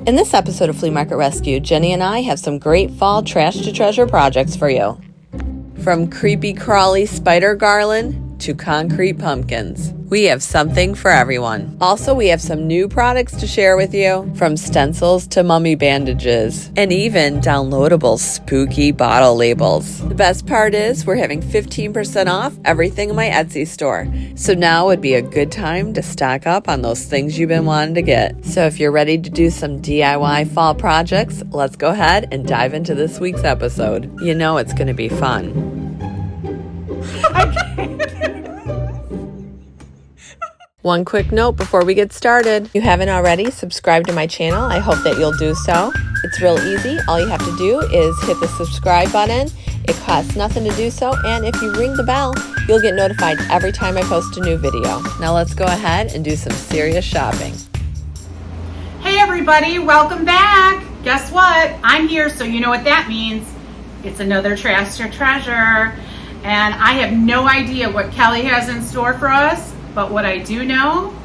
In this episode of Flea Market Rescue, Jenny and I have some great fall trash to treasure projects for you. From creepy crawly spider garland to concrete pumpkins, we have something for everyone. Also, we have some new products to share with you, from stencils to mummy bandages, and even downloadable spooky bottle labels. The best part is we're having 15% off everything in my Etsy store. So now would be a good time to stock up on those things you've been wanting to get. So if you're ready to do some DIY fall projects, let's go ahead and dive into this week's episode. You know it's going to be fun. One quick note before we get started. If you haven't already, subscribe to my channel. I hope that you'll do so. It's real easy. All you have to do is hit the subscribe button. It costs nothing to do so, and if you ring the bell, you'll get notified every time I post a new video. Now let's go ahead and do some serious shopping. Hey everybody, welcome back. Guess what? I'm here, so you know what that means. It's another Trash to Treasure, and I have no idea what Kelly has in store for us. But what I do know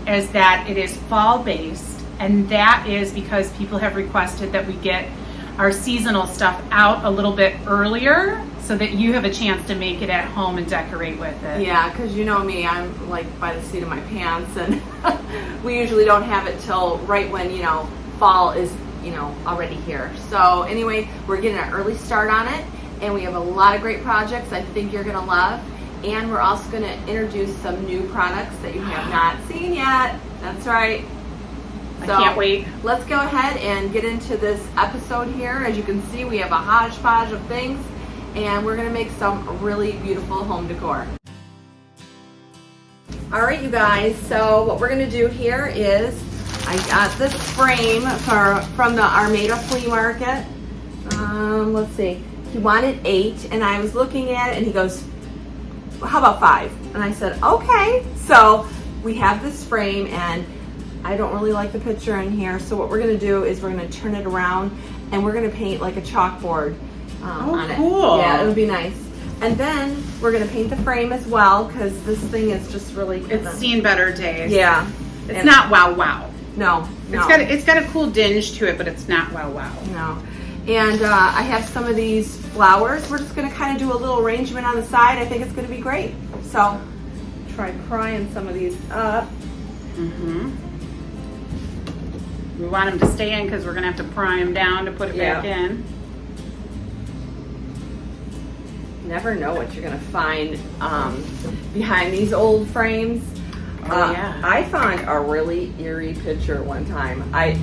is that it is fall based, and that is because people have requested that we get our seasonal stuff out a little bit earlier so that you have a chance to make it at home and decorate with it. Yeah, because you know me, I'm like by the seat of my pants, and we usually don't have it till right when, fall is, already here. So anyway, we're getting an early start on it, and we have a lot of great projects I think you're going to love. And we're also going to introduce some new products that you have not seen yet. That's right. I can't wait. Let's go ahead and get into this episode here. As you can see, we have a hodgepodge of things, and we're going to make some really beautiful home decor. All right, you guys. So what we're going to do here is I got this frame from the Armada Flea Market. Let's see. He wanted 8, and I was looking at it, and he goes, how about 5? And I said, okay. So we have this frame, and I don't really like the picture in here. So what we're going to do is we're going to turn it around, and we're going to paint like a chalkboard on it. Cool. Yeah, it'll be nice. And then we're going to paint the frame as well, because this thing is just really It's seen better days. Yeah. It's not wow. No. It's got a cool dinge to it, but it's not wow. No. And I have some of these flowers. We're just going to kind of do a little arrangement on the side. I think it's going to be great. So try prying some of these up. We want them to stay in because we're going to have to pry them down to put it back in. Never know what you're going to find behind these old frames. Yeah. I found a really eerie picture one time. I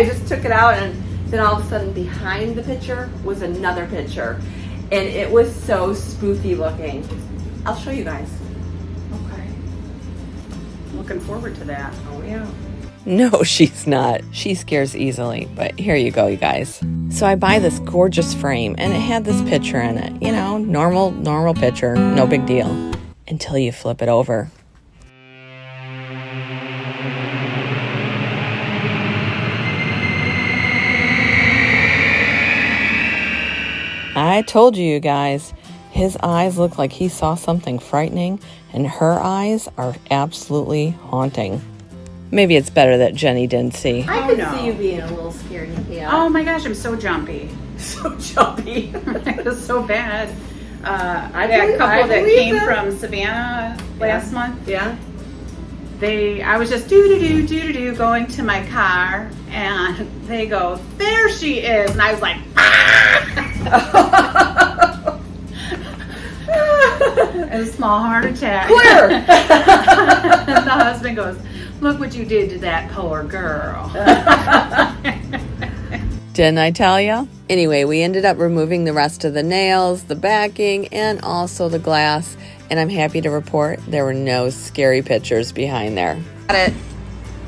just took it out, and then all of a sudden behind the picture was another picture, and it was so spooky looking. I'll show you guys. Okay. Looking forward to that. Oh yeah. No, she's not. She scares easily, but here you go, you guys. So I buy this gorgeous frame, and it had this picture in it. Normal picture, no big deal. Until you flip it over. I told you guys, his eyes look like he saw something frightening, and her eyes are absolutely haunting. Maybe it's better that Jenny didn't see. I could see you being a little scaredy cat. Oh my gosh, I'm so jumpy. So jumpy. It was so bad. I had a couple that came from Savannah last month. Yeah. I was just do going to my car, and they go, there she is, and I was like, a small heart attack. Clear. And the husband goes, look what you did to that poor girl. Didn't I tell ya? Anyway, we ended up removing the rest of the nails, the backing, and also the glass. And I'm happy to report there were no scary pictures behind there. Got it.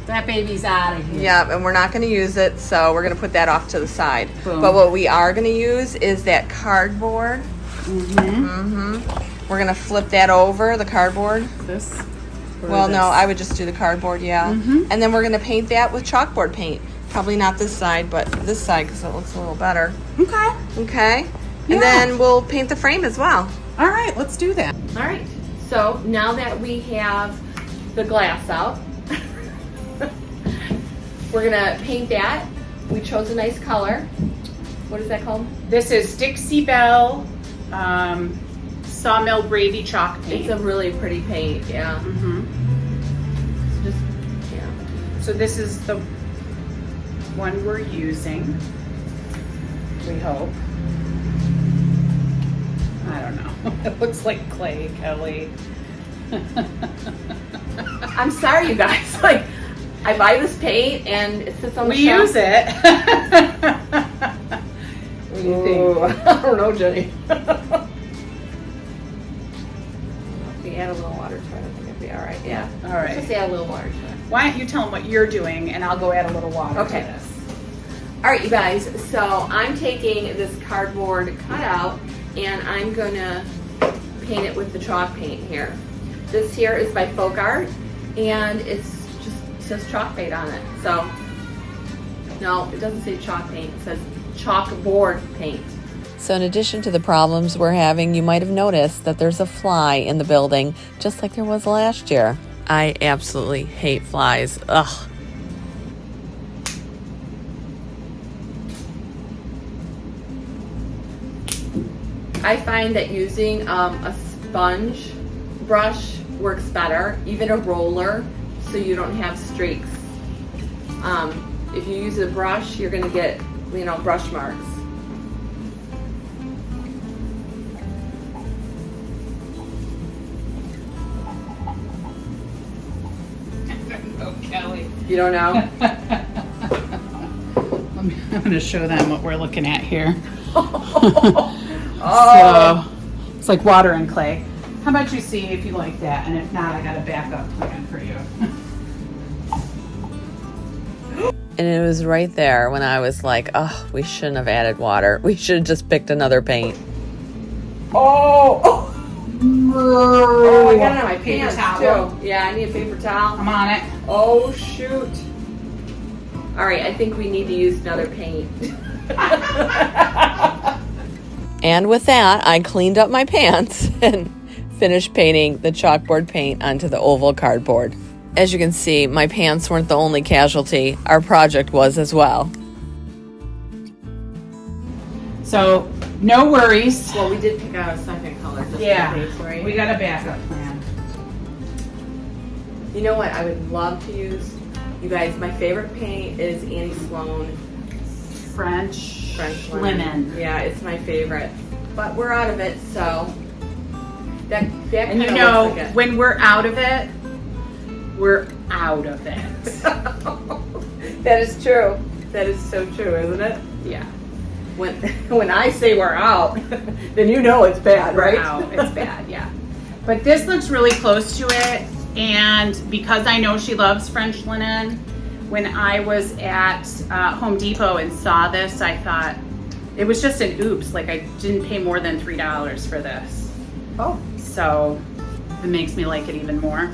That baby's out of here. Yeah, and we're not going to use it, so we're going to put that off to the side. Boom. But what we are going to use is that cardboard. We're going to flip that over, the cardboard. This? Well, no, I would just do the cardboard, yeah. And then we're going to paint that with chalkboard paint. Probably not this side, but this side because it looks a little better. Okay. Okay. Yeah. And then we'll paint the frame as well. All right, let's do that. All right. So now that we have the glass out, we're gonna paint that. We chose a nice color. What is that called? This is Dixie Belle Sawmill Gravy Chalk Paint. It's a really pretty paint, yeah. Just, yeah. So this is the one we're using, we hope. I don't know. It looks like clay, Kelly. I'm sorry, you guys. Like, I buy this paint and it sits on the We shelf. use it. What do you think? I don't know, Jenny. If we add a little water to it, I think it'll be all right. Yeah. All right. Just add a little water to it. Why don't you tell them what you're doing and I'll go add a little water Okay. to this. All right, you guys. So I'm taking this cardboard cutout and I'm gonna paint it with the chalk paint here. This here is by Folk Art and it says chalk paint on it. So, no, it doesn't say chalk paint. It says chalkboard paint. So in addition to the problems we're having, you might have noticed that there's a fly in the building, just like there was last year. I absolutely hate flies. Ugh. I find that using a sponge brush works better, even a roller, so you don't have streaks. If you use a brush, you're gonna get, brush marks. Oh, Kelly. You don't know? I'm going to show them what we're looking at here. Oh. So it's like water and clay. How about you see if you like that? And if not, I got a backup plan for you. And it was right there when I was like, oh, we shouldn't have added water. We should have just picked another paint. Oh, I got it on my Paper pants towel. too. Yeah, I need a paper towel. I'm on it. Oh shoot. All right, I think we need to use another paint. And with that, I cleaned up my pants and finished painting the chalkboard paint onto the oval cardboard. As you can see, my pants weren't the only casualty. Our project was as well. So no worries. Well, we did pick out a second color just Yeah, in case, right? we got a backup plan. You know what I would love to use? You guys, my favorite paint is Annie Sloan French linen. Yeah, it's my favorite. But we're out of it, so that And you kinda know, looks like it. when we're out of it, we're out of it. That is true. That is so true, isn't it? Yeah. When I say we're out, then you know it's bad, right? We're out. It's bad, yeah. But this looks really close to it, and because I know she loves French linen, when I was at Home Depot and saw this, I thought it was just an oops. Like, I didn't pay more than $3 for this. Oh. So it makes me like it even more.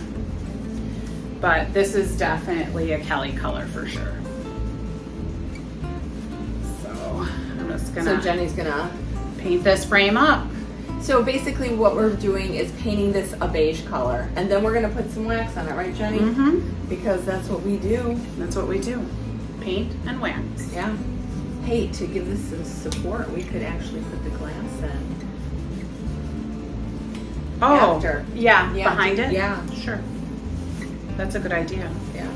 But this is definitely a Kelly color for sure. So I'm just So gonna Jenny's gonna. paint this frame up. So basically what we're doing is painting this a beige color, and then we're gonna put some wax on it, right, Jenny? Mm-hmm. Because that's what we do. That's what we do. Paint and wax. Yeah. Hey, to give this some support, we could actually put the glass in. Oh, After. yeah, Yeah, behind it? yeah. Sure. That's a good idea. Yeah.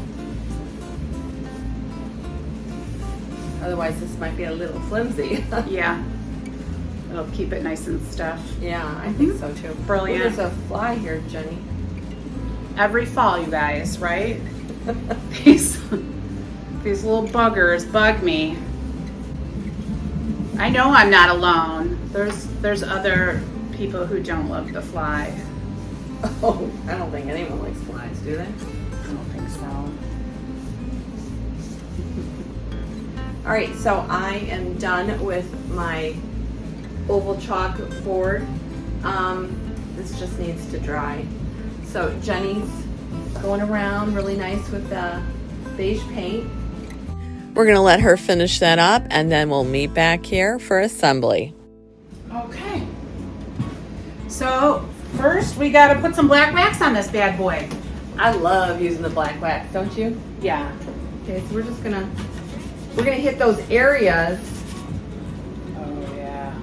Otherwise, this might be a little flimsy. Yeah. It'll keep it nice and stuff. Yeah, I think so too. Brilliant. Oh, there's a fly here, Jenny. Every fall, you guys, right? These little buggers bug me. I know I'm not alone. There's other people who don't love the fly. Oh, I don't think anyone likes flies, do they? I don't think so. All right, so I am done with my oval chalk board. This just needs to dry. So Jenny's going around really nice with the beige paint. We're going to let her finish that up, and then we'll meet back here for assembly. Okay. So first we got to put some black wax on this bad boy. I love using the black wax, don't you? Yeah. Okay, so we're gonna hit those areas. Oh yeah.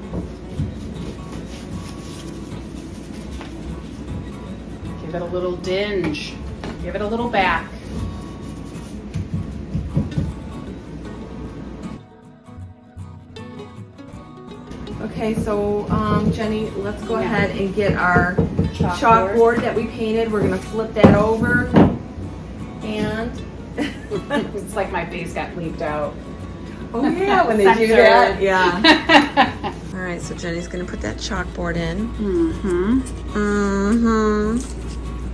Give it a little dinge. Give it a little back. Okay, so Jenny, let's go ahead and get our chalkboard that we painted. We're gonna flip that over, and It's like my face got leaked out. oh yeah, when they do Censored. that, yeah. All right, so Jenny's gonna put that chalkboard in. I'm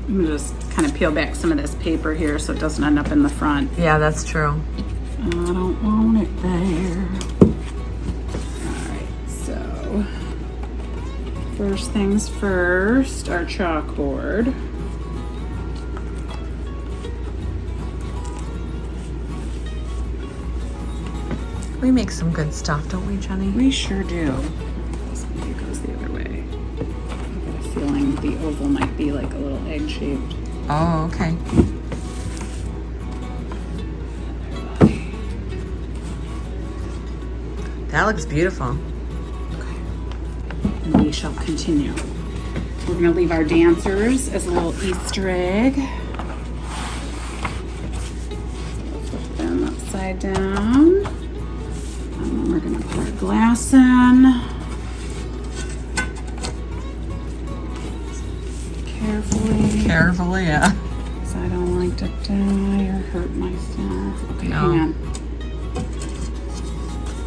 gonna just kind of peel back some of this paper here so it doesn't end up in the front. Yeah, that's true. I don't want it there. Alright, so first things first, our chalkboard. We make some good stuff, don't we, Jenny? We sure do. This maybe goes the other way. I've got a feeling the oval might be like a little egg-shaped. Oh, okay. That looks beautiful. Okay. And we shall continue. We're gonna leave our dancers as a little Easter egg. So we'll flip them upside down. And then we're gonna put our glass in. Carefully, yeah. Because I don't like to die or hurt myself. Okay, No. hang on.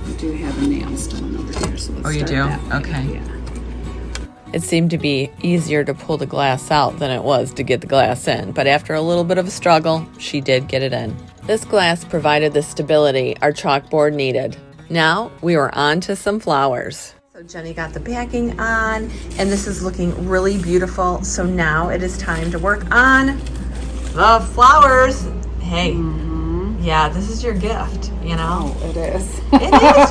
I do have a nail stolen over here, so let's Oh, you start do? that way. Okay. Yeah. It seemed to be easier to pull the glass out than it was to get the glass in, but after a little bit of a struggle, she did get it in. This glass provided the stability our chalkboard needed. Now we were on to some flowers. So Jenny got the backing on, and this is looking really beautiful. So now it is time to work on the flowers. Hey, yeah, this is your gift, you know? Oh, it is. It is.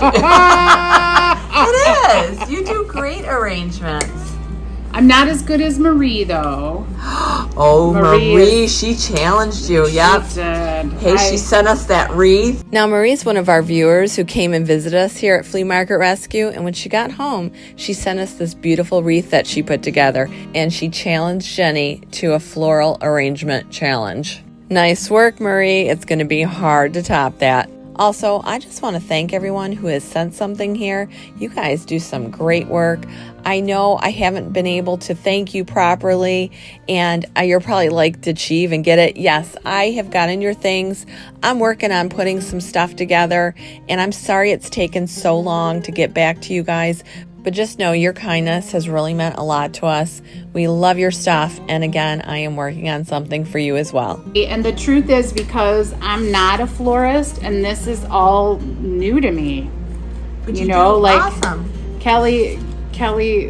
It is. You do great arrangements. I'm not as good as Marie, though. Oh, Marie Marie, she challenged you. Yep. She did. Hey, she sent us that wreath. Now, Marie's one of our viewers who came and visited us here at Flea Market Rescue. And when she got home, she sent us this beautiful wreath that she put together. And she challenged Jenny to a floral arrangement challenge. Nice work, Marie. It's going to be hard to top that. Also, I just want to thank everyone who has sent something here. You guys do some great work. I know I haven't been able to thank you properly, and you're probably like, did she even get it? Yes, I have gotten your things. I'm working on putting some stuff together, and I'm sorry it's taken so long to get back to you guys, but just know your kindness has really meant a lot to us. We love your stuff, and again, I am working on something for you as well. And the truth is, because I'm not a florist, and this is all new to me. But you know, like awesome. Kelly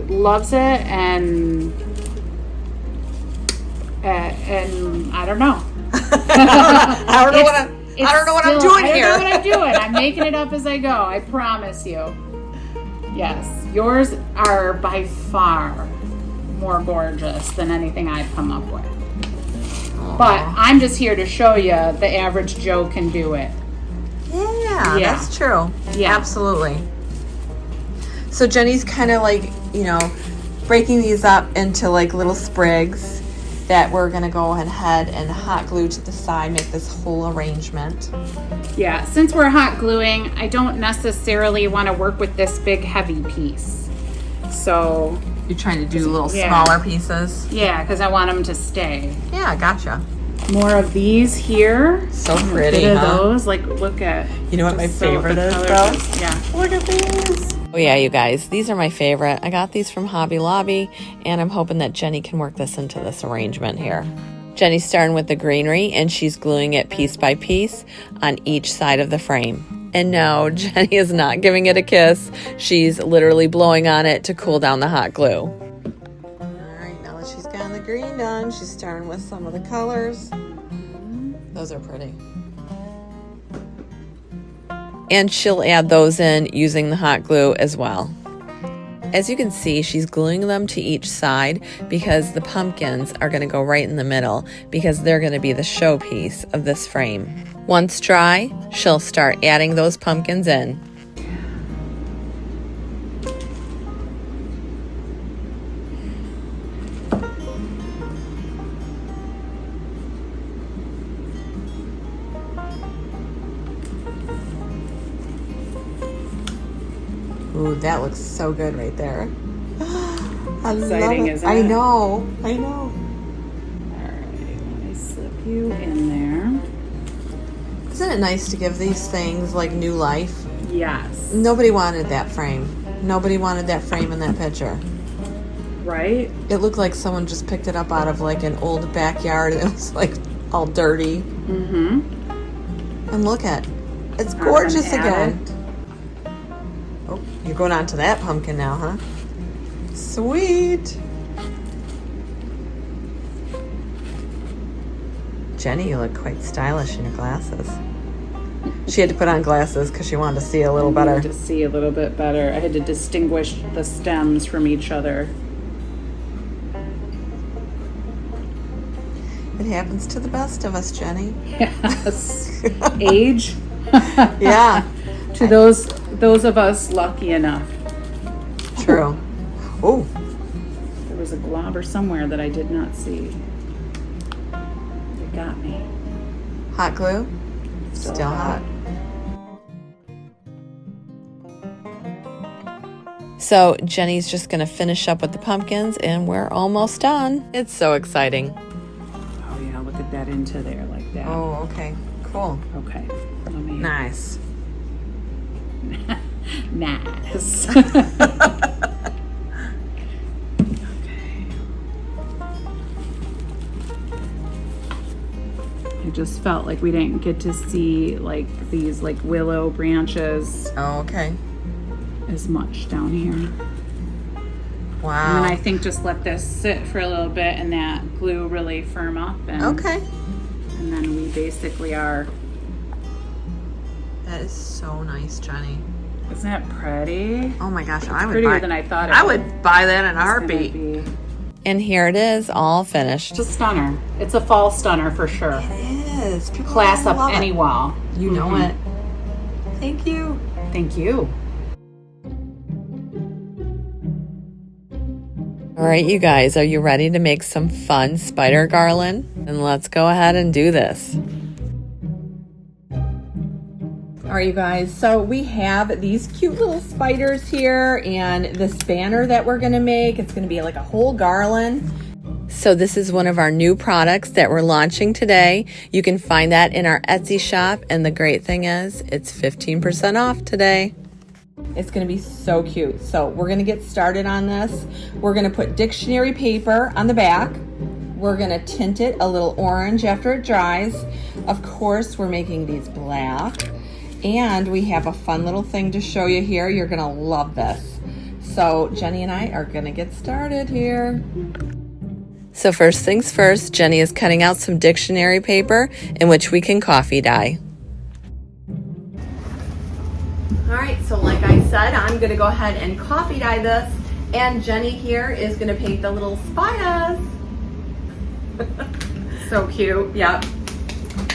loves it, and I don't know. I don't know what I'm doing here. I don't know what I'm doing. I'm making it up as I go. I promise you. Yes, yours are by far more gorgeous than anything I've come up with. Aww. But I'm just here to show you the average Joe can do it. Yeah, Yeah. that's true. Yeah. Absolutely. So Jenny's kind of like, you know, breaking these up into like little sprigs that we're going to go ahead and hot glue to the side, make this whole arrangement. Yeah, since we're hot gluing, I don't necessarily want to work with this big heavy piece. So, You're trying to do little Yeah. smaller pieces. yeah, because I want them to stay. Yeah, gotcha. More of these here. So A pretty, bit of huh? those. Like, look at. You know what my just so favorite the is, colors though? just- Yeah. Look at these. Oh yeah, you guys, these are my favorite. I got these from Hobby Lobby, and I'm hoping that Jenny can work this into this arrangement here. Jenny's starting with the greenery, and she's gluing it piece by piece on each side of the frame. And no, Jenny is not giving it a kiss. She's literally blowing on it to cool down the hot glue. All right, now that she's gotten the green done, she's starting with some of the colors. Those are pretty. And she'll add those in using the hot glue as well. As you can see, she's gluing them to each side because the pumpkins are going to go right in the middle because they're going to be the showpiece of this frame. Once dry, she'll start adding those pumpkins in. Ooh, that looks so good right there. I Exciting, love it. isn't it? I know. All right, let me slip you in there. Isn't it nice to give these things like new life? Yes. Nobody wanted that frame. Nobody wanted that frame in that picture. Right? It looked like someone just picked it up out of like an old backyard and it was like all dirty. Mm-hmm. And look at it. It's gorgeous I'm gonna add again. Oh, you're going on to that pumpkin now, huh? Sweet. Jenny, you look quite stylish in your glasses. She had to put on glasses because she wanted to see a little better. To see a little bit better. I had to distinguish the stems from each other. It happens to the best of us, Jenny. Yes. Age. Yeah. To those of us lucky enough. True. Oh, There was a globber somewhere that I did not see. It got me. hot glue? Still hot. So Jenny's just going to finish up with the pumpkins and we're almost done. It's so exciting. Oh yeah, look at that into there like that. Oh, okay. Cool. Okay. Let me. Nice. Nice. I just felt like we didn't get to see like these like willow branches Oh, okay. as much down here. And Wow. then I think just let this sit for a little bit and that glue really firm up and Okay. and then we basically are. That is so nice, Jenny. Isn't that pretty? Oh my gosh, I would Prettier buy than I thought it I was. would buy that in a It's heartbeat. gonna be- And here it is, all finished. It's a stunner. It's a fall stunner for sure. It is. People Class up love it. any wall. You know Mhm. it. Thank you. Thank you. All right, you guys, are you ready to make some fun spider garland? And let's go ahead and do this. All right, you guys, so we have these cute little spiders here and this banner that we're gonna make. It's gonna be like a whole garland. So this is one of our new products that we're launching today. You can find that in our Etsy shop, and the great thing is it's 15% off today. It's gonna be so cute. So we're gonna get started on this. We're gonna put dictionary paper on the back. We're gonna tint it a little orange after it dries. Of course, we're making these black. And we have a fun little thing to show you here. You're gonna love this. So Jenny and I are gonna get started here. So first things first, Jenny is cutting out some dictionary paper in which we can coffee dye. All right, so like I said, I'm gonna go ahead and coffee dye this, and Jenny here is gonna paint the little spiders. So cute. Yep.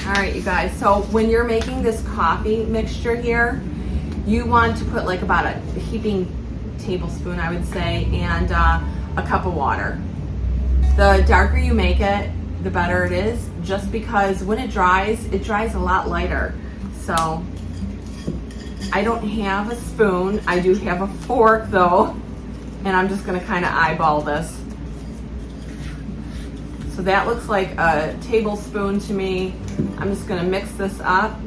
All right, you guys, so when you're making this coffee mixture here, you want to put like about a heaping tablespoon, I would say, and a cup of water. The darker you make it, the better it is, just because when it dries a lot lighter. So I don't have a spoon. I do have a fork though, and I'm just gonna kind of eyeball this. So that looks like a tablespoon to me. I'm just gonna mix this up.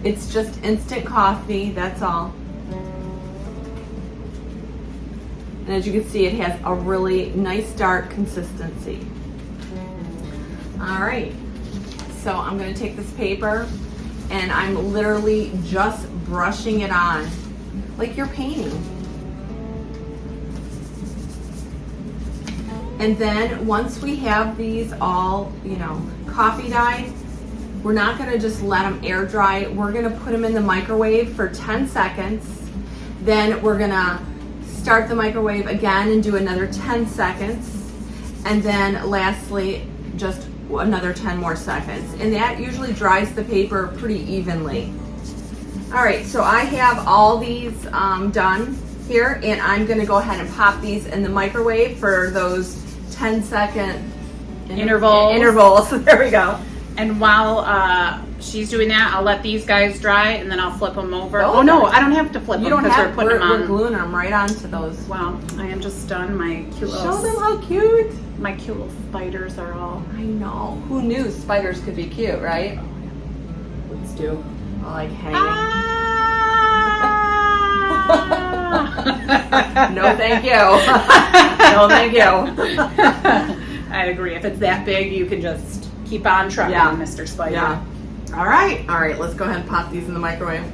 It's just instant coffee, that's all. And as you can see, it has a really nice dark consistency. All right, so I'm gonna take this paper and I'm literally just brushing it on like you're painting. And then once we have these all, coffee dyed, we're not gonna just let them air dry. We're gonna put them in the microwave for 10 seconds. Then we're gonna start the microwave again and do another 10 seconds. And then lastly, just another 10 more seconds. And that usually dries the paper pretty evenly. All right, so I have all these done here, and I'm gonna go ahead and pop these in the microwave for those 10-second intervals. There we go. And while she's doing that, I'll let these guys dry, and then I'll flip them over. Oh, Oh no, I don't have to flip You them don't because have, we're putting them we're on. gluing them right onto those. Wow, I am just done. My cute Show little, them how cute. my cute little spiders are all. I know. Who knew spiders could be cute, right? Let's do. I like hanging. Ah! No, thank you. No, thank you. I agree. If it's that big, you can just keep on trucking, Yeah. Mr. Spider. Yeah. All right. All right, let's go ahead and pop these in the microwave.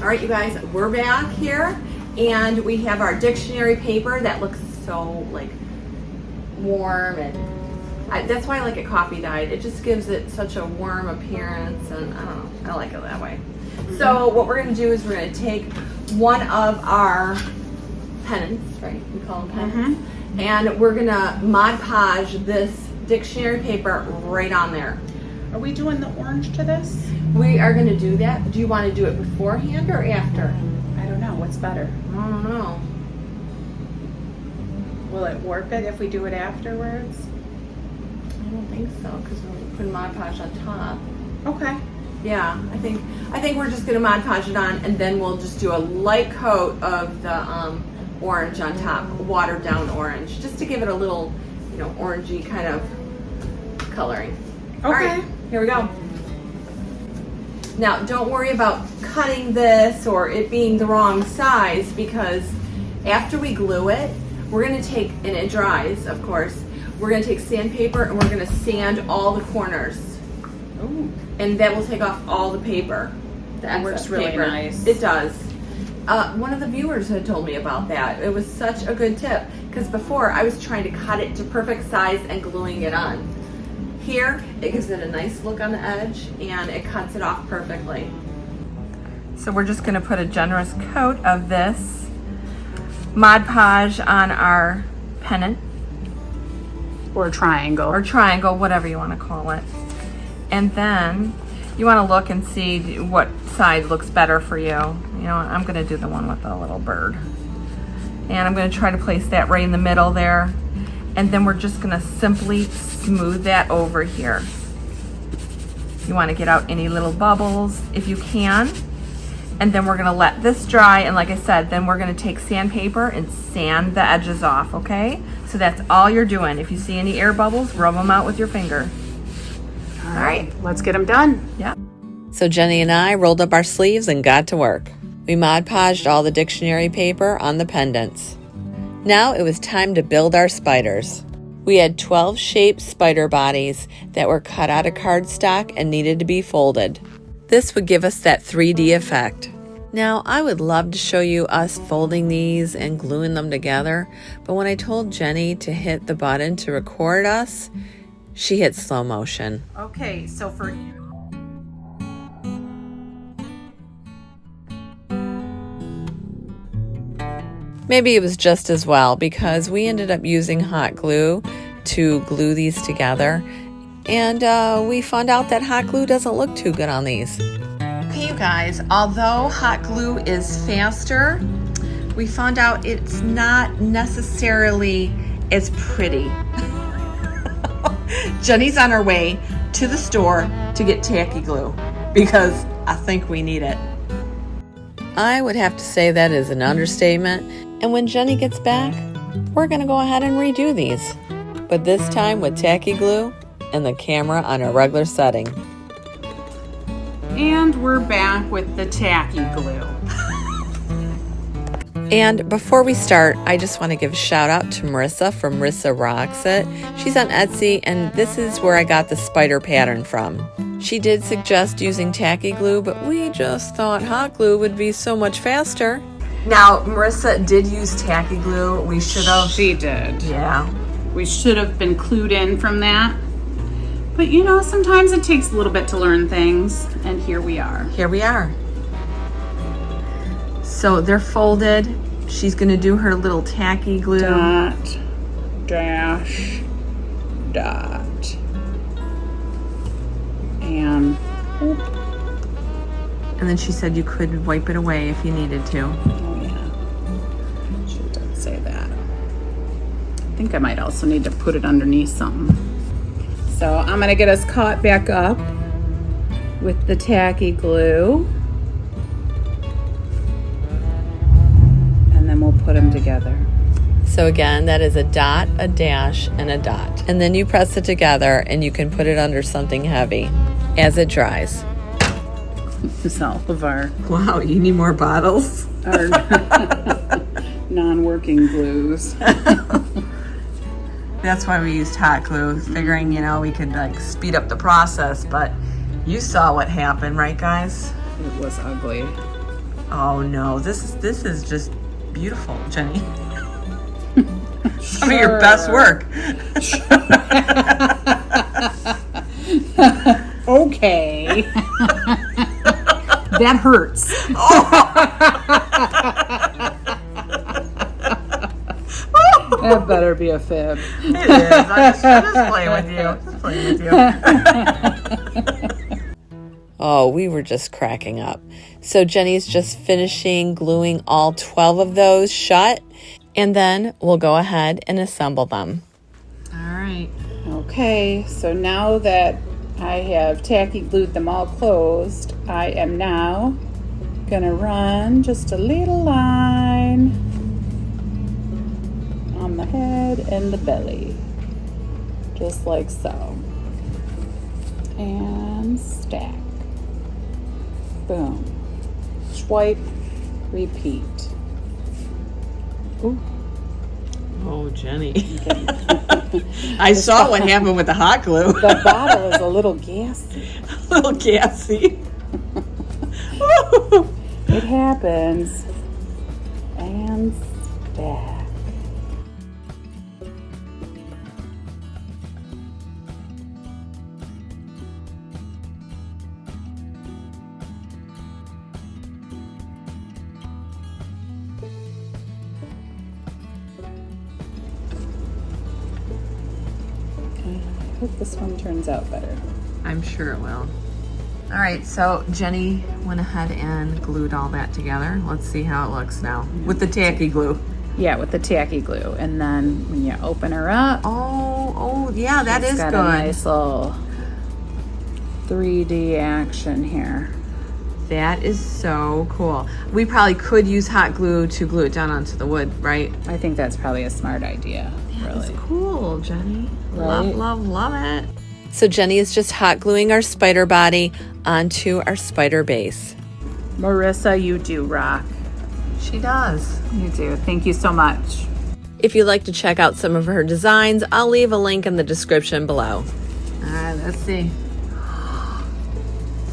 All right, you guys, we're back here, and we have our dictionary paper that looks so like warm, and that's why I like it coffee dyed. It just gives it such a warm appearance, and I don't know, I like it that way. So what we're gonna do is we're gonna take one of our pennants, right? We call them pennants, and we're gonna Mod Podge this dictionary paper right on there. Are we doing the orange to this? We are gonna do that. Do you want to do it beforehand or after? I don't know. What's better? I don't know. Will it warp it if we do it afterwards? I don't think so, because we're putting Mod Podge on top. Okay. Yeah, I think we're just gonna Mod Podge it on, and then we'll just do a light coat of the orange on top, watered down orange, just to give it a little, you know, orangey kind of coloring. Okay. All right, here we go. Now, don't worry about cutting this or it being the wrong size, because after we glue it, we're gonna take, and it dries, of course, we're gonna take sandpaper and we're gonna sand all the corners. Ooh. And that will take off all the paper. That works really nice. It does. One of the viewers had told me about that. It was such a good tip, because before I was trying to cut it to perfect size and gluing it on. Here, it gives it a nice look on the edge, and it cuts it off perfectly. So we're just gonna put a generous coat of this Mod Podge on our pennant. Or triangle. Or triangle, whatever you wanna call it. And then you wanna look and see what side looks better for you. You know, I'm gonna do the one with the little bird. And I'm gonna try to place that right in the middle there. And then we're just gonna simply smooth that over here. You wanna get out any little bubbles if you can. And then we're gonna let this dry, and like I said, then we're gonna take sandpaper and sand the edges off, okay? So that's all you're doing. If you see any air bubbles, rub them out with your finger. All right, let's get them done. Yeah. So Jenny and I rolled up our sleeves and got to work. We Mod Podged all the dictionary paper on the pendants. Now it was time to build our spiders. We had 12 shaped spider bodies that were cut out of cardstock and needed to be folded. This would give us that 3D effect. Now, I would love to show you us folding these and gluing them together, but when I told Jenny to hit the button to record us, she hit slow motion. Okay, so for Maybe it was just as well, because we ended up using hot glue to glue these together, and we found out that hot glue doesn't look too good on these. Okay, you guys, although hot glue is faster, we found out it's not necessarily as pretty. Jenny's on her way to the store to get tacky glue because I think we need it. I would have to say that is an understatement. And when Jenny gets back, we're going to go ahead and redo these. But this time with tacky glue and the camera on a regular setting. And we're back with the tacky glue. And before we start, I just want to give a shout out to Marissa from Marissa Rocks It. She's on Etsy, and this is where I got the spider pattern from. She did suggest using tacky glue, but we just thought hot glue would be so much faster. Now, Marissa did use tacky glue. We should have. She did. Yeah. We should have been clued in from that. But you know, sometimes it takes a little bit to learn things, and here we are. Here we are. So they're folded She's gonna do her little tacky glue. Dot, dash, dot. And then she said you could wipe it away if you needed to. oh yeah, she did say that. I think I might also need to put it underneath something. So I'm gonna get us caught back up with the tacky glue. And then we'll put them together. So again, that is a dot, a dash, and a dot. And then you press it together and you can put it under something heavy as it dries. It's all of our Wow, you need more bottles? non-working glues. That's why we used hot glue, figuring, you know, we could like speed up the process, but you saw what happened, right guys? It was ugly. Oh no, this is just beautiful, Jenny. Some of your best work. Okay. That hurts. That better be a fib. It is. I'm just playing with you. Just playing with you. Oh, we were just cracking up. So Jenny's just finishing gluing all 12 of those shut, and then we'll go ahead and assemble them. All right. Okay, so now that I have tacky glued them all closed, I am now gonna run just a little line on the head and the belly, just like so, and stack. Boom. Swipe, repeat. Ooh. Oh, Jenny. I saw what happened with the hot glue. The bottle is a little gassy. A little gassy. It happens. And stack. I hope this one turns out better. I'm sure it will. All right, so Jenny went ahead and glued all that together. Let's see how it looks now with the tacky glue. Yeah, with the tacky glue. And then when you open her up, Oh, yeah, that is got good. a nice little 3D action here. That is so cool. We probably could use hot glue to glue it down onto the wood, right? I think that's probably a smart idea, That's really. cool, Jenny. Right? Love it. So Jenny is just hot gluing our spider body onto our spider base. Marissa, you do rock. She does. You do. Thank you so much. If you'd like to check out some of her designs, I'll leave a link in the description below. All right, let's see.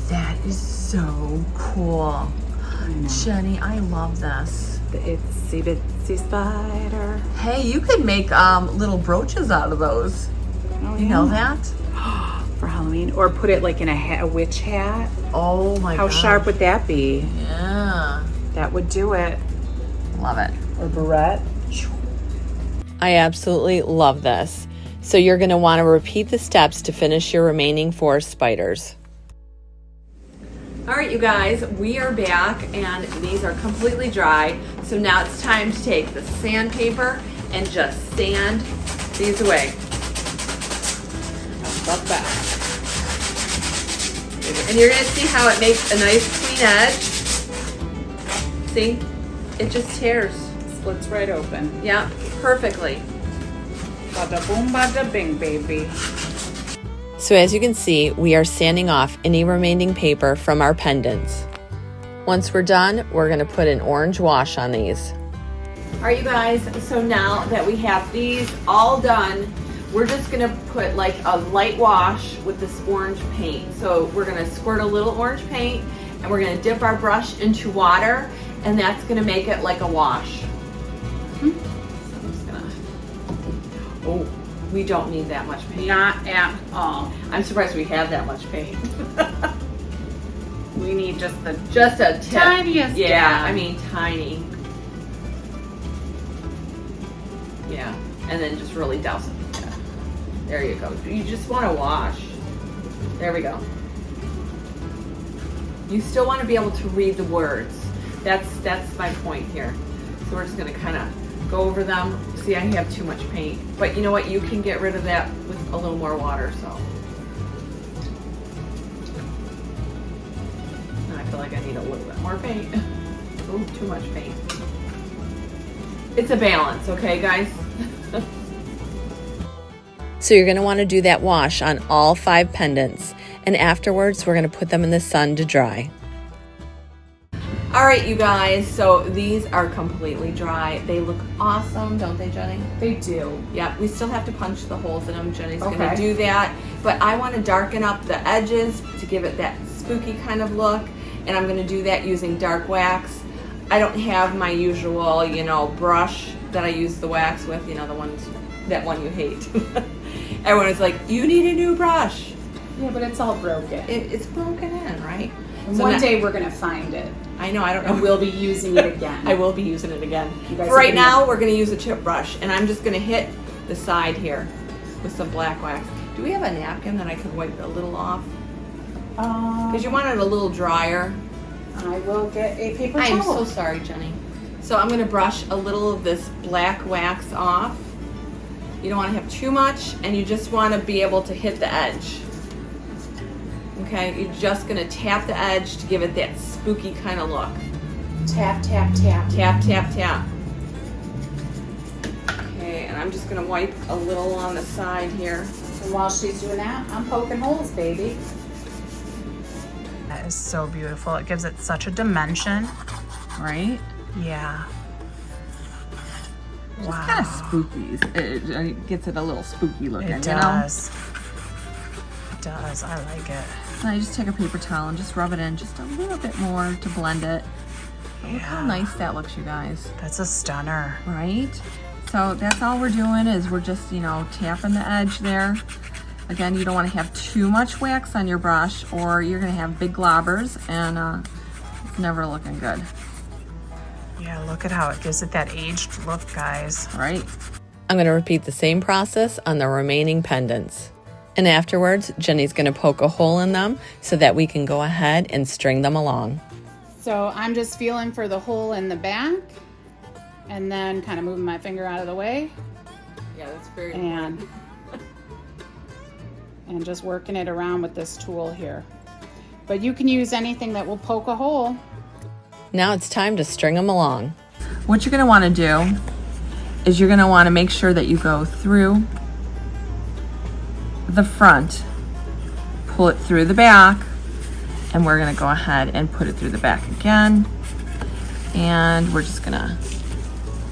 That is so cool. Jenny, I love this. The itsy bitsy spider. Hey, you could make little brooches out of those. Oh, You know that? For Halloween. Or put it like in a witch hat. Oh my god. How sharp would that be? Yeah. That would do it. Love it. Or barrette. I absolutely love this. So you're going to want to repeat the steps to finish your remaining 4 spiders. All right, you guys, we are back and these are completely dry. So now it's time to take the sandpaper and just sand these away. Love that. And you're going to see how it makes a nice clean edge. See? It just tears. Splits right open. Yeah, perfectly. Bada boom, bada bing, baby. So as you can see, we are sanding off any remaining paper from our pendants. Once we're done, we're going to put an orange wash on these. All right, you guys, so now that we have these all done, we're just going to put like a light wash with this orange paint. So we're going to squirt a little orange paint and we're going to dip our brush into water, and that's going to make it like a wash. So I'm just going to... Oh. We don't need that much paint. Not at all. I'm surprised we have that much paint. We need just a Just a tip. tiniest Yeah, dab. I mean tiny. Yeah, and then just really douse it. Yeah. There you go. You just want to wash. There we go. You still want to be able to read the words. That's my point here. So we're just going to kind of go over them. See, I have too much paint. But you know what? You can get rid of that with a little more water, so. I feel like I need a little bit more paint. Ooh, too much paint. It's a balance, okay, guys? So you're going to want to do that wash on all 5 pendants, and afterwards we're going to put them in the sun to dry. All right, you guys, so these are completely dry. They look awesome, don't they, Jenny? They do. Yeah, we still have to punch the holes in them. Jenny's Okay. gonna do that, but I want to darken up the edges to give it that spooky kind of look, and I'm gonna do that using dark wax. I don't have my usual, you know, brush that I use the wax with, you know, that one you hate. Everyone is like, you need a new brush. Yeah, but it's all broken. It's broken in, right? And So one now- day we're gonna find it. I know, I don't know. And we'll be using it again. I will be using it again. You guys For right are gonna- now, we're going to use a chip brush, and I'm just going to hit the side here with some black wax. Do we have a napkin that I could wipe a little off? Because you want it a little drier. I will get a paper I am towel. so sorry, Jenny. So I'm going to brush a little of this black wax off. You don't want to have too much, and you just want to be able to hit the edge. Okay, you're just going to tap the edge to give it that spooky kind of look. Tap, tap, tap. Tap, tap, tap. Okay, and I'm just gonna wipe a little on the side here. And while she's doing that, I'm poking holes, baby. That is so beautiful. It gives it such a dimension. Right? Yeah. Just Wow. kind of spooky. It gets it a little spooky looking, It you know? does. It does. I like it. So I just take a paper towel and just rub it in just a little bit more to blend it. But look how nice that looks, you guys. That's a stunner. Right? So that's all we're doing is we're just, you know, tapping the edge there. Again, you don't want to have too much wax on your brush or you're going to have big globbers and it's never looking good. Yeah, look at how it gives it that aged look, guys. Right? I'm going to repeat the same process on the remaining pendants. And afterwards, Jenny's going to poke a hole in them so that we can go ahead and string them along. So I'm just feeling for the hole in the back and then kind of moving my finger out of the way Yeah, that's very and just working it around with this tool here. But you can use anything that will poke a hole. Now it's time to string them along. What you're going to want to do is you're going to want to make sure that you go through the front, pull it through the back, and we're going to go ahead and put it through the back again. And we're just going to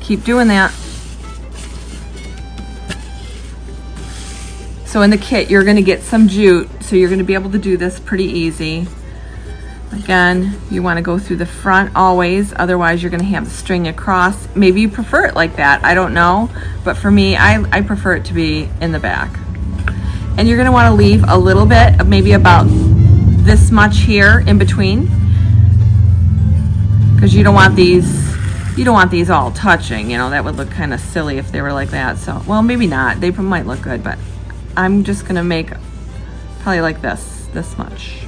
keep doing that. So in the kit, you're going to get some jute, so you're going to be able to do this pretty easy. Again, you want to go through the front always, otherwise you're going to have the string across. Maybe you prefer it like that, I don't know. But for me, I prefer it to be in the back. And you're going to want to leave a little bit, maybe about this much here in between. Because you don't want these all touching, you know, that would look kind of silly if they were like that. So, well, maybe not. They might look good, but I'm just going to make probably like this much.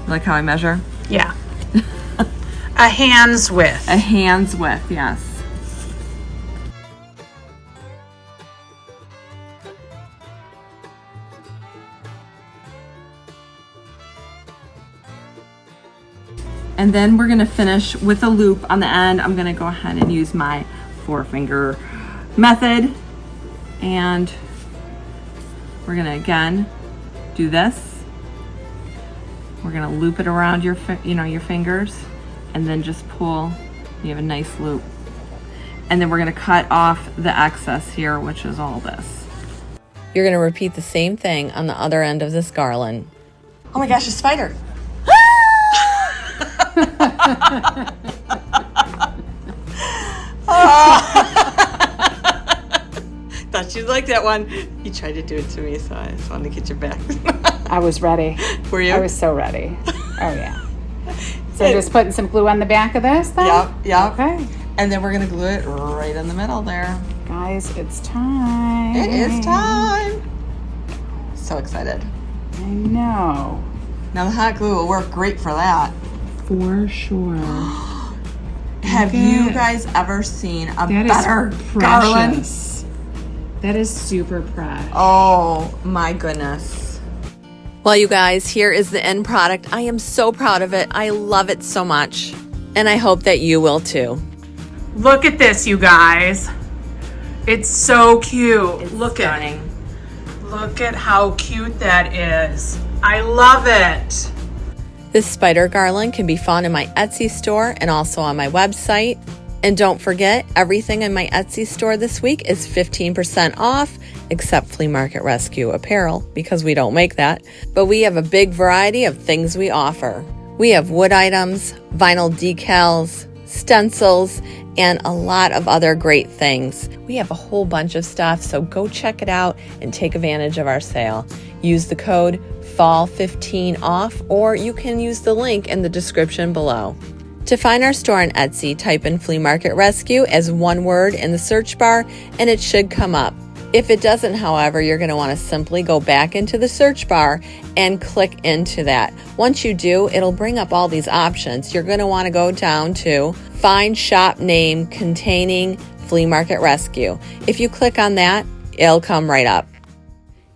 Like how I measure? Yeah. A hand's width. A hand's width, yes. And then we're gonna finish with a loop on the end. I'm gonna go ahead and use my 4-finger method. And we're gonna again do this. We're gonna loop it around your fingers and then just pull. You have a nice loop. And then we're gonna cut off the excess here, which is all this. You're going to repeat the same thing on the other end of this garland. Oh my gosh, a spider. Thought you'd like that one. You tried to do it to me, so I just wanted to get your back. I was ready. Were you? I was so ready. Oh yeah. So just putting some glue on the back of this then? Yep. Okay. And then we're gonna glue it right in the middle there. Guys, it's time. It is time. So excited. I know. Now the hot glue will work great for that. For sure. Have you guys ever seen a better garland? Precious. That is super fresh. Oh my goodness. Well, you guys, here is the end product. I am so proud of it. I love it so much. And I hope that you will too. Look at this, you guys. It's so cute. It's Look stunning. Look at how cute that is. I love it. This spider garland can be found in my Etsy store and also on my website. And don't forget, everything in my Etsy store this week is 15% off, except Flea Market Rescue apparel, because we don't make that. But we have a big variety of things we offer. We have wood items, vinyl decals, stencils, and a lot of other great things. We have a whole bunch of stuff, so go check it out and take advantage of our sale. Use the code FALL15OFF, or you can use the link in the description below. To find our store on Etsy, type in Flea Market Rescue as one word in the search bar, and it should come up. If it doesn't, however, you're going to want to simply go back into the search bar and click into that. Once you do, it'll bring up all these options. You're going to want to go down to Find Shop Name Containing Flea Market Rescue. If you click on that, it'll come right up.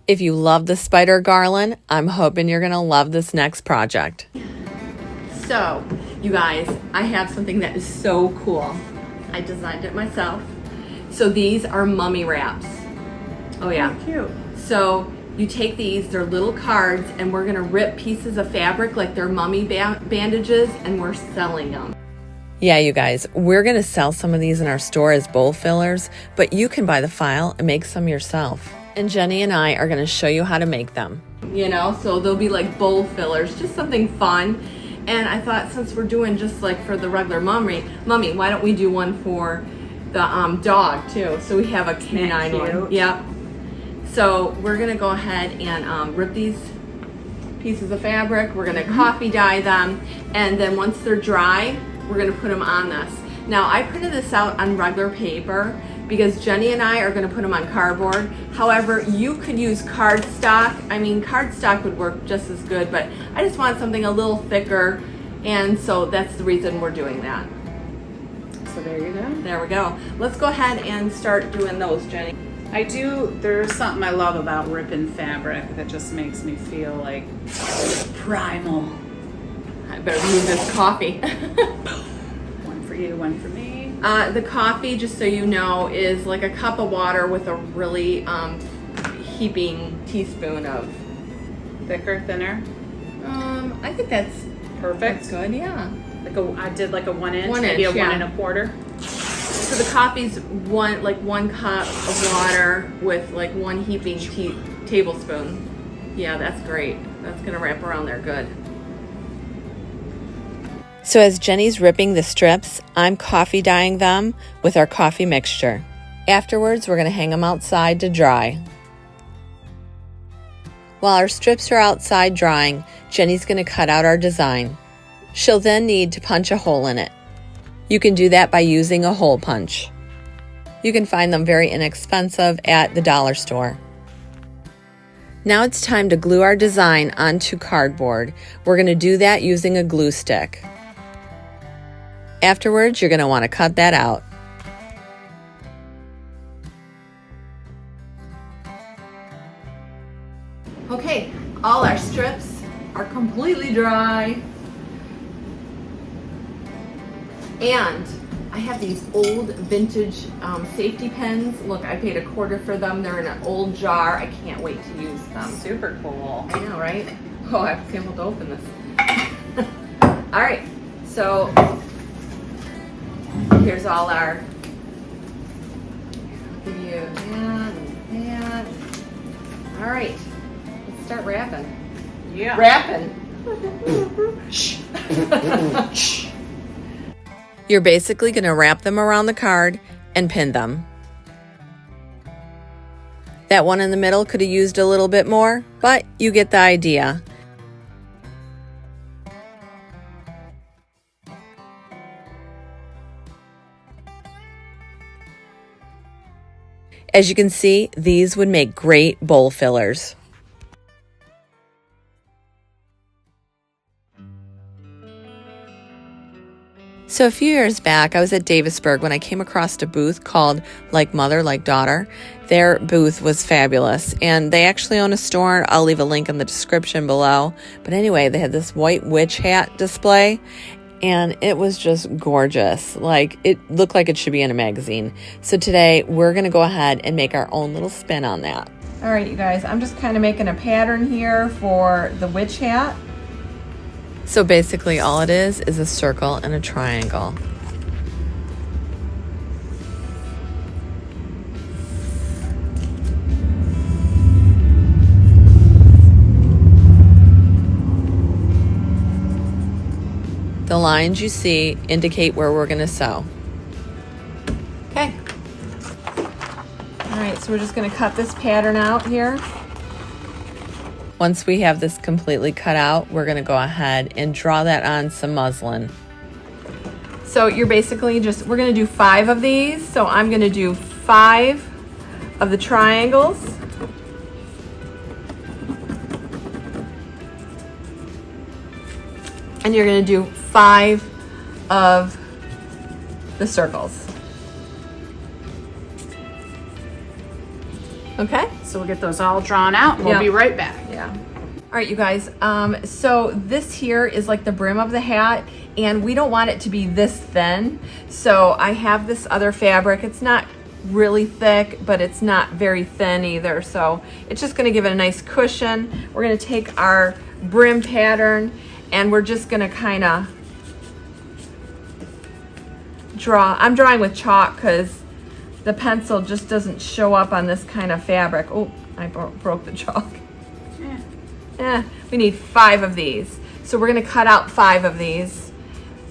If you love the spider garland, I'm hoping you're going to love this next project. So, you guys, I have something that is so cool. I designed it myself. So these are mummy wraps. Oh yeah. How cute. So you take these, they're little cards, and we're gonna rip pieces of fabric like they're mummy bandages, and we're selling them. Yeah, you guys, we're gonna sell some of these in our store as bowl fillers, but you can buy the file and make some yourself. And Jenny and I are gonna show you how to make them. You know, so they'll be like bowl fillers, just something fun. And I thought, since we're doing just like for the regular mummy, why don't we do one for the dog too? So we have a canine one. Yep. So we're gonna go ahead and rip these pieces of fabric. We're gonna coffee dye them, and then once they're dry, we're gonna put them on this. Now I printed this out on regular paper because Jenny and I are gonna put them on cardboard. However, you could use cardstock. I mean, cardstock would work just as good, but I just want something a little thicker, and so that's the reason we're doing that. So there you go. There we go. Let's go ahead and start doing those, Jenny. There's something I love about ripping fabric that just makes me feel like primal. I better move this coffee. One for you, one for me. The coffee, just so you know, is like a cup of water with a really heaping teaspoon of. Thicker, thinner? I think that's Perfect. good, yeah. I did like a 1 inch, 1 maybe inch, a yeah. 1 1/4. So the coffee's one cup of water with like 1 heaping tablespoon. Yeah, that's great. That's gonna wrap around there good. So as Jenny's ripping the strips, I'm coffee dyeing them with our coffee mixture. Afterwards, we're gonna hang them outside to dry. While our strips are outside drying, Jenny's gonna cut out our design. She'll then need to punch a hole in it. You can do that by using a hole punch. You can find them very inexpensive at the dollar store. Now it's time to glue our design onto cardboard. We're going to do that using a glue stick. Afterwards, you're going to want to cut that out. Okay, all our strips are completely dry. And I have these old vintage safety pins. Look, I paid $1/4 for them. They're in an old jar. I can't wait to use them. Super cool. I know, right? Oh, I have to be able to open this. All right, so here's all our, I'll give you that and that. All right, let's start wrapping. Yeah. Wrapping. You're basically going to wrap them around the card and pin them. That one in the middle could have used a little bit more, but you get the idea. As you can see, these would make great bowl fillers. So a few years back, I was at Davisburg when I came across a booth called Like Mother, Like Daughter. Their booth was fabulous, and they actually own a store. I'll leave a link in the description below. But anyway, they had this white witch hat display, and it was just gorgeous. Like, it looked like it should be in a magazine. So today, we're going to go ahead and make our own little spin on that. All right, you guys, I'm just kind of making a pattern here for the witch hat. So basically all it is a circle and a triangle. The lines you see indicate where we're going to sew. Okay. All right, so we're just going to cut this pattern out here. Once we have this completely cut out, we're going to go ahead and draw that on some muslin. So you're basically we're going to do 5 of these. So I'm going to do 5 of the triangles. And you're going to do 5 of the circles. Okay? So we'll get those all drawn out and we'll be right back. Yeah. All right, you guys. So this here is like the brim of the hat, and we don't want it to be this thin. So I have this other fabric. It's not really thick, but it's not very thin either. So it's just gonna give it a nice cushion. We're gonna take our brim pattern and we're just gonna kind of draw. I'm drawing with chalk because the pencil just doesn't show up on this kind of fabric. Oh, I broke the chalk. We need 5 of these. So we're gonna cut out 5 of these,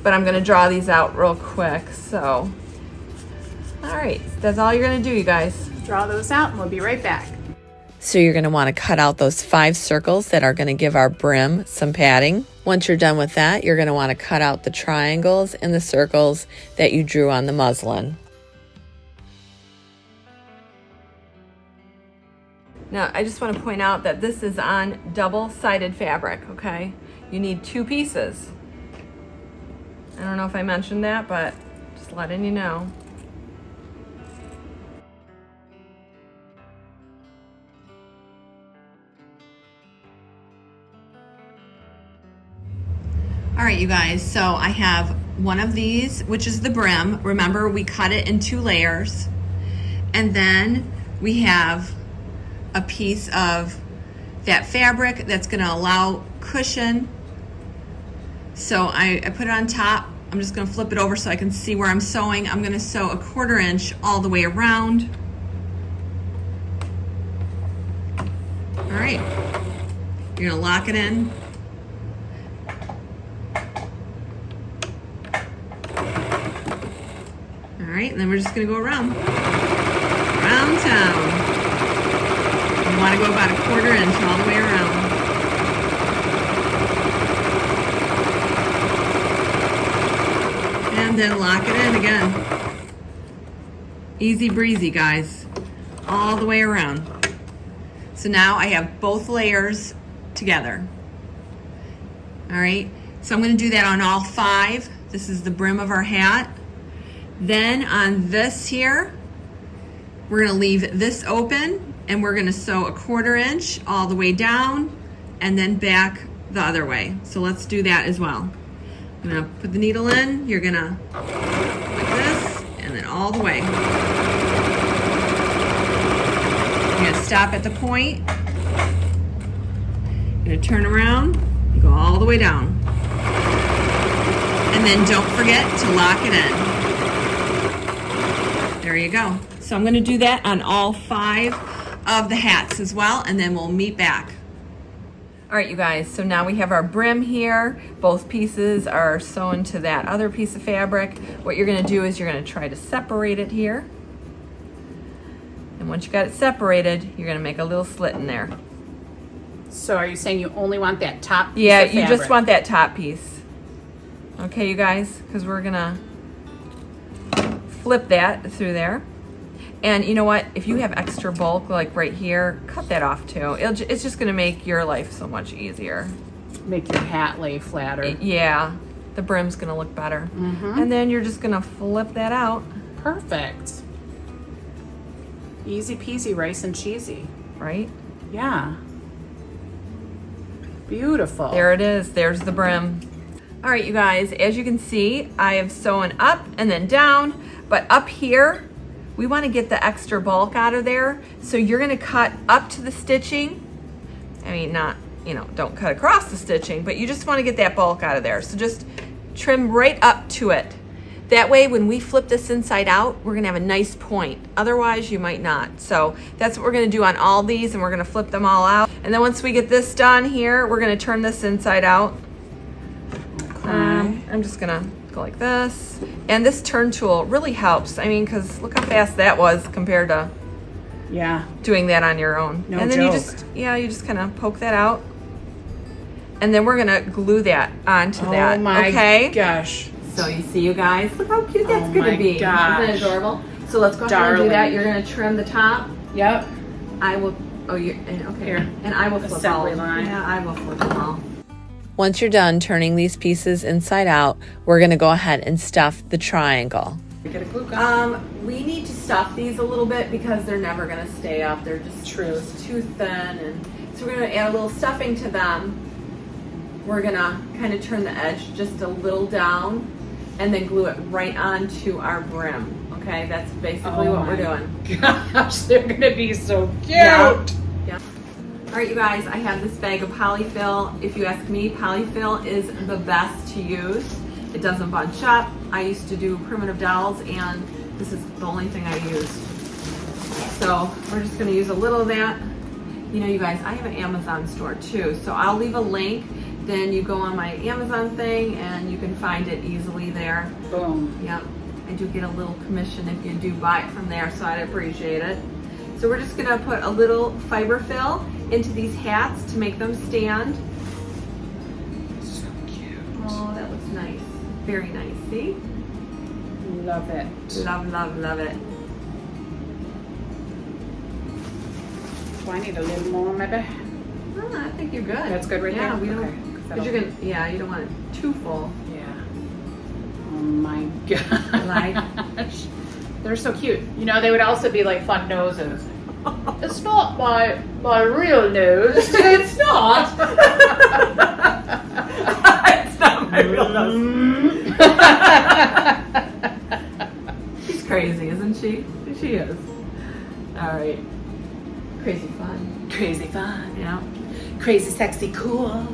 but I'm gonna draw these out real quick. So, all right, that's all you're gonna do, you guys. Draw those out and we'll be right back. So you're going to want to cut out those 5 circles that are going to give our brim some padding. Once you're done with that, you're going to want to cut out the triangles and the circles that you drew on the muslin. Now, I just want to point out that this is on double-sided fabric, okay? You need 2 pieces. I don't know if I mentioned that, but just letting you know. All right, you guys, so I have one of these, which is the brim. Remember, we cut it in 2 layers. And then we have a piece of that fabric that's gonna allow cushion. So I put it on top. I'm just gonna flip it over so I can see where I'm sewing. I'm gonna sew a 1/4 inch all the way around. All right, you're gonna lock it in. All right, and then we're just gonna go around town. You wanna go about a 1/4 inch all the way around. And then lock it in again. Easy breezy, guys. All the way around. So now I have both layers together. All right, so I'm gonna do that on all 5. This is the brim of our hat. Then on this here, we're gonna leave this open and we're gonna sew a 1/4 inch all the way down and then back the other way. So let's do that as well. I'm gonna put the needle in, you're gonna like this, and then all the way. You're gonna stop at the point, you're gonna turn around, and go all the way down. And then don't forget to lock it in. There you go. So I'm gonna do that on all 5 of the hats as well, and then we'll meet back. All right, you guys, so now we have our brim here. Both pieces are sewn to that other piece of fabric. What you're gonna do is you're gonna try to separate it here. And once you got it separated, you're gonna make a little slit in there. So are you saying you only want that top piece Yeah, of you fabric? just want that top piece. Okay, you guys, because we're gonna flip that through there. And you know what? If you have extra bulk, like right here, cut that off too. It's just gonna make your life so much easier. Make your hat lay flatter. Yeah, the brim's gonna look better. And then you're just gonna flip that out. Perfect. Easy peasy, rice and cheesy. Right? Yeah. Beautiful. There it is. There's the brim. All right, you guys, as you can see, I have sewn up and then down, but up here, we want to get the extra bulk out of there. So you're going to cut up to the stitching. I mean, not, you know, don't cut across the stitching, but you just want to get that bulk out of there. So just trim right up to it. That way, when we flip this inside out, we're gonna have a nice point. Otherwise, you might not. So that's what we're gonna do on all these, and we're gonna flip them all out. And then once we get this done here, we're gonna turn this inside out. Okay. I'm just gonna go like this. And this turn tool really helps. I mean, because look how fast that was compared to Yeah. doing that on your own. No and then joke. you just kind of poke that out. And then we're gonna glue that onto that. Oh my okay? gosh. So you see, you guys, look how cute that's Oh gonna my be. gosh. Isn't it adorable? So let's go ahead and do that. Darling. You're gonna trim the top. Yep. I will. Oh, you're okay. Here. And I will flip all. Assembly line. Yeah, I will flip them all. Once you're done turning these pieces inside out, we're going to go ahead and stuff the triangle. Get a glue gun. We need to stuff these a little bit because they're never gonna stay up. They're just True. too thin, and so we're gonna add a little stuffing to them. We're gonna kind of turn the edge just a little down, and then glue it right onto our brim. Okay, that's basically what we're doing. Gosh, they're gonna be so cute. Yeah. Yeah. All right, you guys, I have this bag of polyfill. If you ask me, polyfill is the best to use. It doesn't bunch up. I used to do primitive dowels, and this is the only thing I use. So we're just gonna use a little of that. You know, you guys, I have an Amazon store too, so I'll leave a link. Then you go on my Amazon thing and you can find it easily there. Boom. Yep, I do get a little commission if you do buy it from there, so I'd appreciate it. So we're just gonna put a little fiber fill into these hats to make them stand. So cute. Oh, that looks nice. Very nice, see? Love it. Love, love, love it. Do I need a little more, maybe? Oh, I think you're good. That's good right yeah, there? We don't, Okay. but you're gonna, yeah, you don't want it too full. Yeah. Oh my gosh. Like- They're so cute. You know, they would also be like fun noses. It's not my real nose. It's not. It's not my real nose. She's crazy, isn't she? She is. All right. Crazy fun. Crazy fun. Yeah. Crazy, sexy, cool.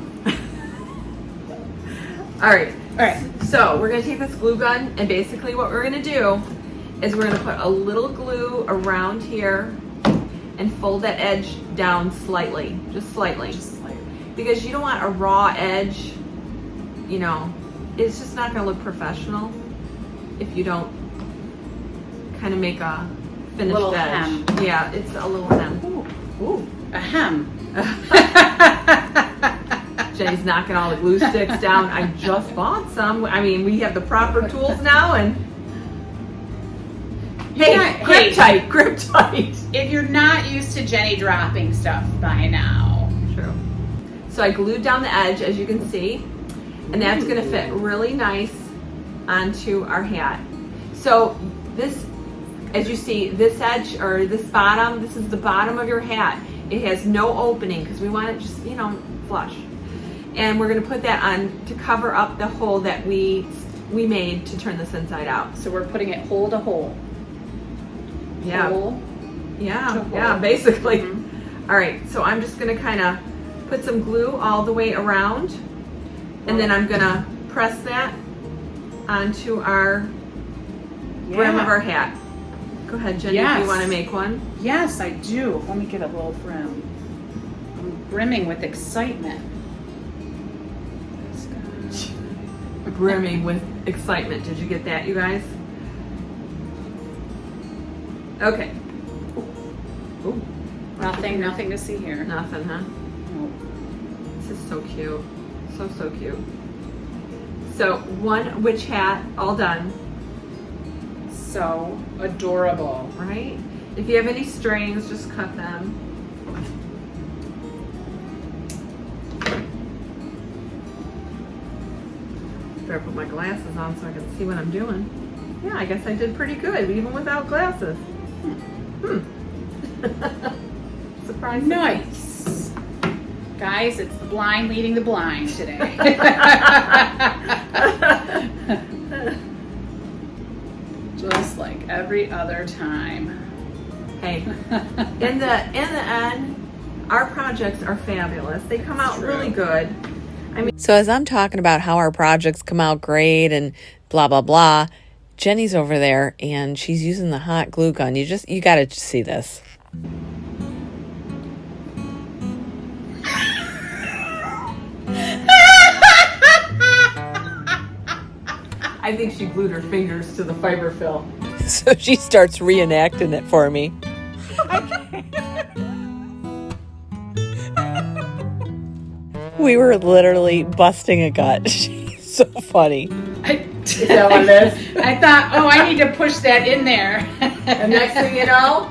All right. All right. So we're gonna take this glue gun, and basically what we're gonna do is we're gonna put a little glue around here and fold that edge down slightly, just slightly. Because you don't want a raw edge, you know, it's just not gonna look professional if you don't kind of make a finished Little edge. hem. Yeah, it's a little hem. Ooh, a hem. Jenny's knocking all the glue sticks down. I just bought some. I mean, we have the proper tools now, and grip tight, grip tight. If you're not used to Jenny dropping stuff by now. True. So I glued down the edge, as you can see, and that's gonna fit really nice onto our hat. So this, as you see, this edge or this bottom, this is the bottom of your hat. It has no opening because we want it just, you know, flush. And we're gonna put that on to cover up the hole that we made to turn this inside out. So we're putting it hole to hole. Yeah. Hole. Yeah, to hole. yeah, basically. Mhm. All right, so I'm just gonna kind of put some glue all the way around, and then I'm gonna press that onto our brim of our hat. Go ahead, Jenny, if Yes. you want to make one. Yes, I do. Let me get a little brim. I'm brimming with excitement. Brimming with excitement. Did you get that, you guys? Okay. Ooh, Nothing to see here. nothing, huh? Nope. This is so cute. So cute. So one witch hat, all done. so adorable. Right? If you have any strings, just cut them. Better put my glasses on so I can see what I'm doing. Yeah, I guess I did pretty good, even without glasses. Surprise. Nice. Guys, it's the blind leading the blind today. Just like every other time. Hey, in the end, our projects are fabulous. They come out really good. So as I'm talking about how our projects come out great and blah, blah, blah, Jenny's over there and she's using the hot glue gun. You got to see this. I think she glued her fingers to the fiber fill. So she starts reenacting it for me. We were literally busting a gut. She's so funny. Is that what it is? I thought, oh, I need to push that in there. And next thing you know,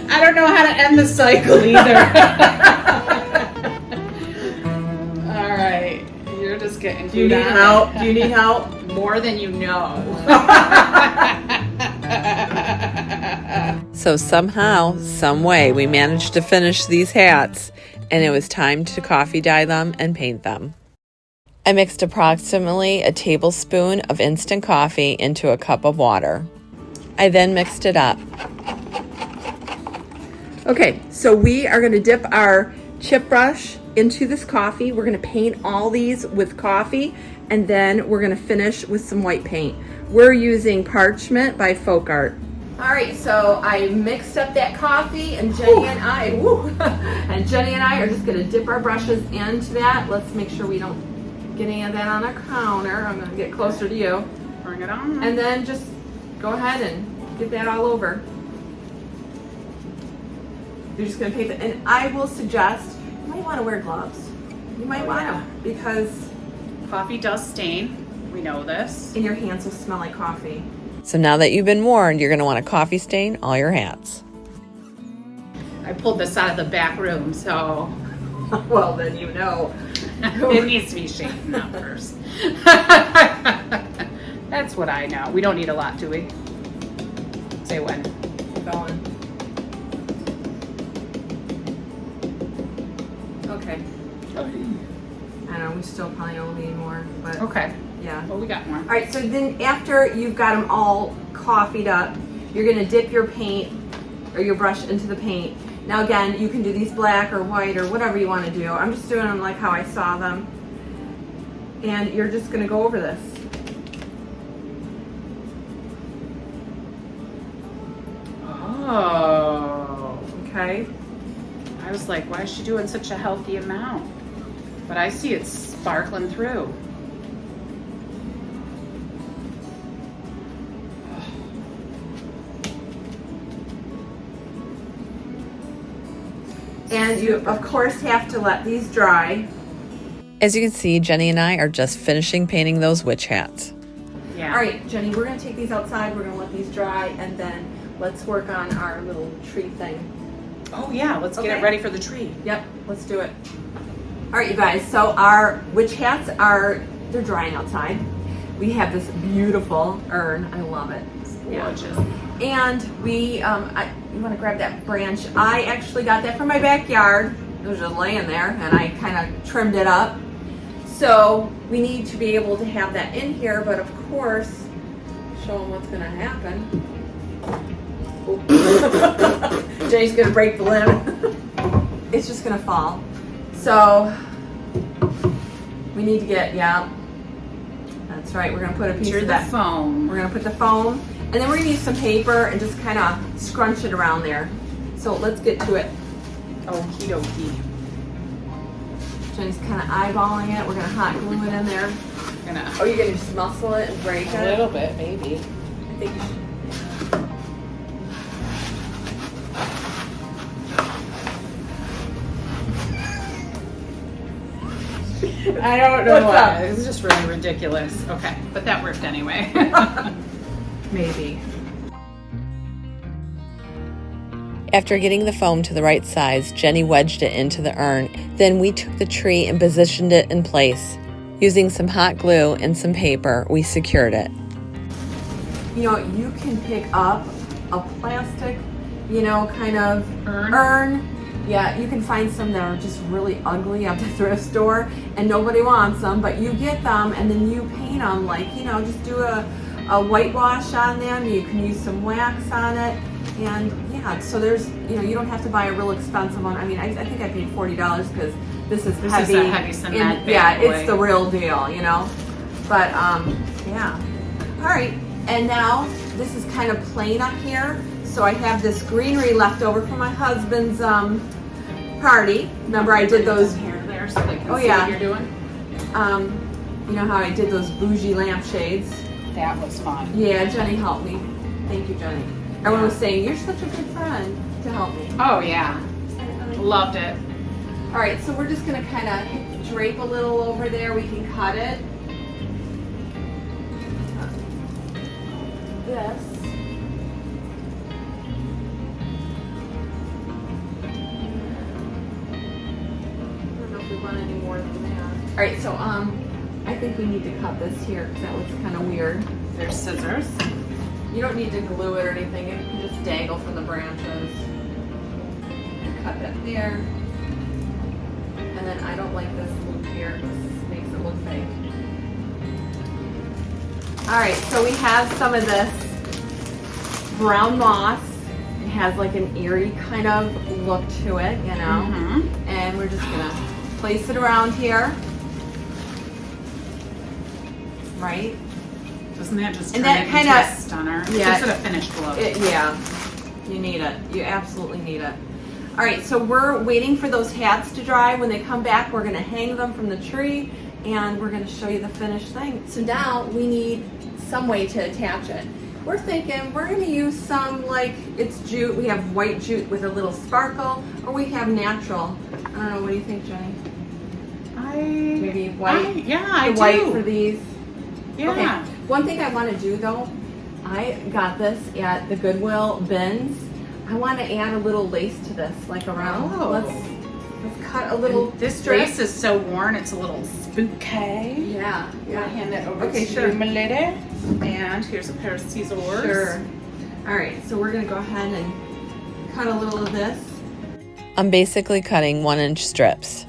I don't know how to end the cycle either. All right, you're just getting do you need help? Do you need help? More than you know. So somehow, some way, we managed to finish these hats, and it was time to coffee dye them and paint them. I mixed approximately a tablespoon of instant coffee into a cup of water. I then mixed it up. Okay, so we are going to dip our chip brush into this coffee. We're going to paint all these with coffee, and then we're going to finish with some white paint. We're using Parchment by Folk Art. All right, so I mixed up that coffee, and Jenny and I are just going to dip our brushes into that. Let's make sure we don't get any of that on our counter. I'm going to get closer to you. Bring it on. And then just go ahead and get that all over. You're just going to paint it. And I will suggest you might want to wear gloves. You might want to, because Coffee does stain. We know this. and your hands will smell like coffee. So now that you've been warned, you're going to want to coffee stain all your hats. I pulled this out of the back room, so Well, then you know. it needs to be shaken up first. That's what I know. We don't need a lot, do we? Say when. Going. Okay. I don't know, we still probably only need more, but Okay. yeah. Well, we got more. All right, so then after you've got them all coffeeed up, you're gonna dip your paint or your brush into the paint. Now again, you can do these black or white or whatever you wanna do. I'm just doing them like how I saw them. And you're just gonna go over this. Oh. Okay? I was like, why is she doing such a healthy amount? But I see it's sparkling through. And you, of course, have to let these dry. As you can see, Jenny and I are just finishing painting those witch hats. Yeah. All right, Jenny, we're gonna take these outside, we're gonna let these dry, and then let's work on our little tree thing. Oh yeah, let's get Okay. it ready for the tree. Yep, let's do it. All right, you guys, so our witch hats they're drying outside. We have this beautiful urn, I love it. Gorgeous. And we, you wanna grab that branch? I actually got that from my backyard. It was just laying there, and I kind of trimmed it up. So we need to be able to have that in here, but of course, show them what's gonna happen. Jenny's gonna break the limb. It's just gonna fall. So we need to get, yeah, that's right. We're gonna put a piece Picture of the that. foam. We're gonna put the foam, and then we're gonna use some paper and just kind of scrunch it around there. So let's get to it. Okie dokie. Jenny's kind of eyeballing it. We're gonna hot glue it in there. Gonna Oh, you're gonna just muscle it and break a it? little bit, maybe. I think you should. I don't know What's up? why. It was just really ridiculous. Okay, but that worked anyway. Maybe. After getting the foam to the right size, Jenny wedged it into the urn. Then we took the tree and positioned it in place. Using some hot glue and some paper, we secured it. You know, you can pick up a plastic, you know, kind of urn. Yeah, you can find some that are just really ugly at the thrift store and nobody wants them, but you get them and then you paint them, like, you know, just do a whitewash on them. You can use some wax on it. And yeah, so there's, you know, you don't have to buy a real expensive one. I mean, I think I paid $40 because this is This heavy. is a heavy cement. Yeah, bad boy. it's the real deal, you know. But yeah. All right, and now this is kind of plain up here. So I have this greenery left over from my husband's party. Remember I did those. Hair there so they can Oh, see yeah. what you're doing. You know how I did those bougie lampshades? That was fun. Yeah, Jenny helped me. Thank you, Jenny. Everyone was saying, you're such a good friend to help me. Oh yeah, loved it. All right, so we're just gonna kind of drape a little over there. We can cut it. This. I don't know if we want any more than that. All right, so I think we need to cut this here because that looks kind of weird. There's scissors. You don't need to glue it or anything. It can just dangle from the branches. Cut that there. And then I don't like this loop here. This makes it look fake. All right, so we have some of this brown moss. It has like an eerie kind of look to it, you know. Mm-hmm. And we're just gonna place it around here. Right? Doesn't that just And turn that it kind into of- a stunner? yeah. Gives it a finished look. Yeah, you need it. You absolutely need it. All right, so we're waiting for those hats to dry. When they come back, we're gonna hang them from the tree and we're gonna show you the finished thing. So now we need some way to attach it. We're thinking we're gonna use some, like, it's jute. We have white jute with a little sparkle, or we have natural. I don't know, what do you think, Jenny? Maybe white? I The do. white for these? Yeah. Okay. One thing I want to do though, I got this at the Goodwill bins. I want to add a little lace to this, like around. Oh. Let's cut a little. This strip. dress is so worn, it's a little spooky. Yeah. I'm gonna hand that over Okay, to sure. you, my lady. And here's a pair of scissors. Sure. All right, so we're gonna go ahead and cut a little of this. I'm basically cutting 1-inch strips.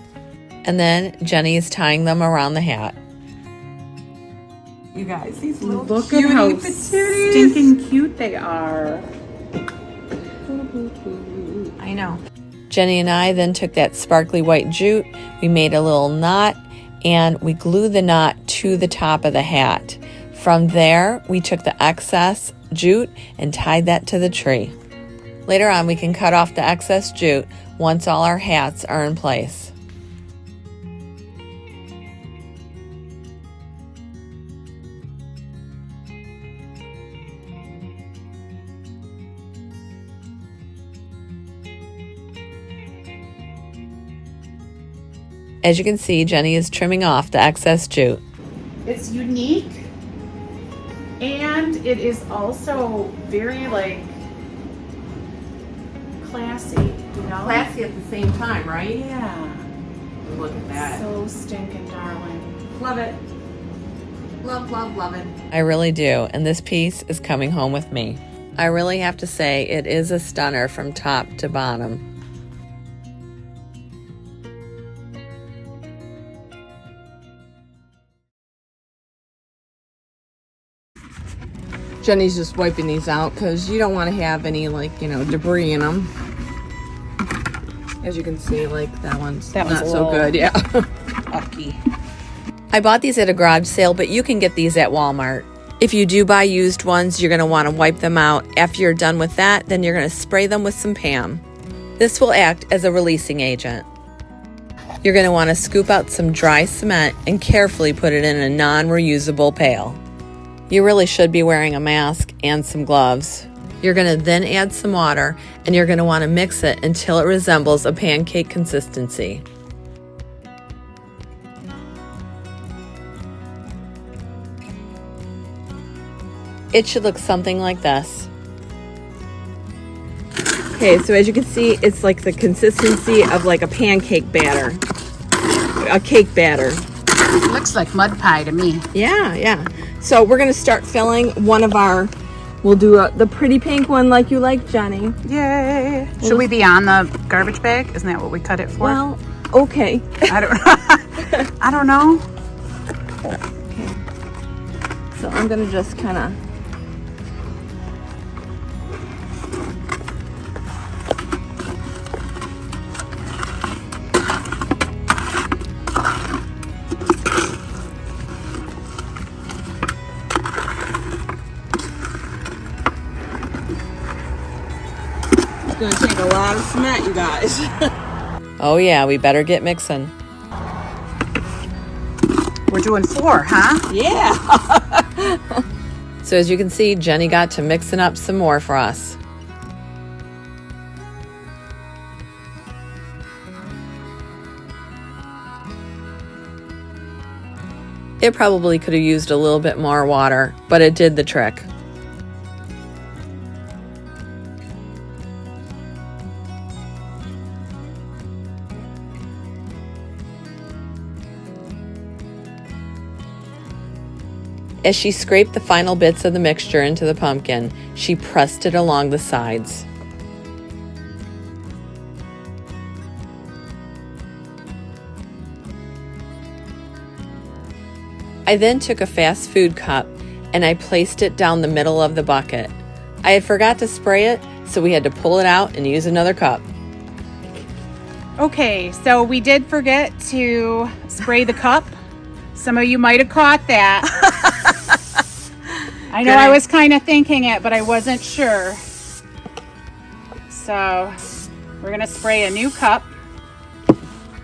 And then Jenny is tying them around the hat. You guys, these little Look at how stinking cute they are. I know. Jenny and I then took that sparkly white jute, we made a little knot, and we glued the knot to the top of the hat. From there, we took the excess jute and tied that to the tree. Later on, we can cut off the excess jute once all our hats are in place. As you can see, Jenny is trimming off the excess jute. It's unique and it is also very like classy, you know? Classy at the same time, right? Yeah. Look at that. So stinking darling. Love it. Love, love, love it. I really do, and this piece is coming home with me. I really have to say it is a stunner from top to bottom. Jenny's just wiping these out because you don't want to have any, like, you know, debris in them. As you can see, like, that one's That one's not a so little- good. Yeah. Ucky. I bought these at a garage sale, but you can get these at Walmart. If you do buy used ones, you're going to want to wipe them out. After you're done with that, then you're going to spray them with some Pam. This will act as a releasing agent. You're going to want to scoop out some dry cement and carefully put it in a non-reusable pail. You really should be wearing a mask and some gloves. You're going to then add some water, and you're going to want to mix it until it resembles a pancake consistency. It should look something like this. Okay, so as you can see, it's like the consistency of like a pancake batter. A cake batter. It looks like mud pie to me. Yeah, yeah. So we're gonna start filling one of our, we'll do the pretty pink one like you like, Jenny. Yay. Should we be on the garbage bag? Isn't that what we cut it for? Well, okay. I don't know. So I'm gonna just kind of. It's gonna take a lot of cement, you guys. Oh yeah, we better get mixing. We're doing 4, huh? Yeah. So as you can see, Jenny got to mixing up some more for us. It probably could have used a little bit more water, but it did the trick. As she scraped the final bits of the mixture into the pumpkin, she pressed it along the sides. I then took a fast food cup and I placed it down the middle of the bucket. I had forgot to spray it, so we had to pull it out and use another cup. Okay, so we did forget to spray the cup. Some of you might have caught that. I know I was kind of thinking it, but I wasn't sure. So we're going to spray a new cup.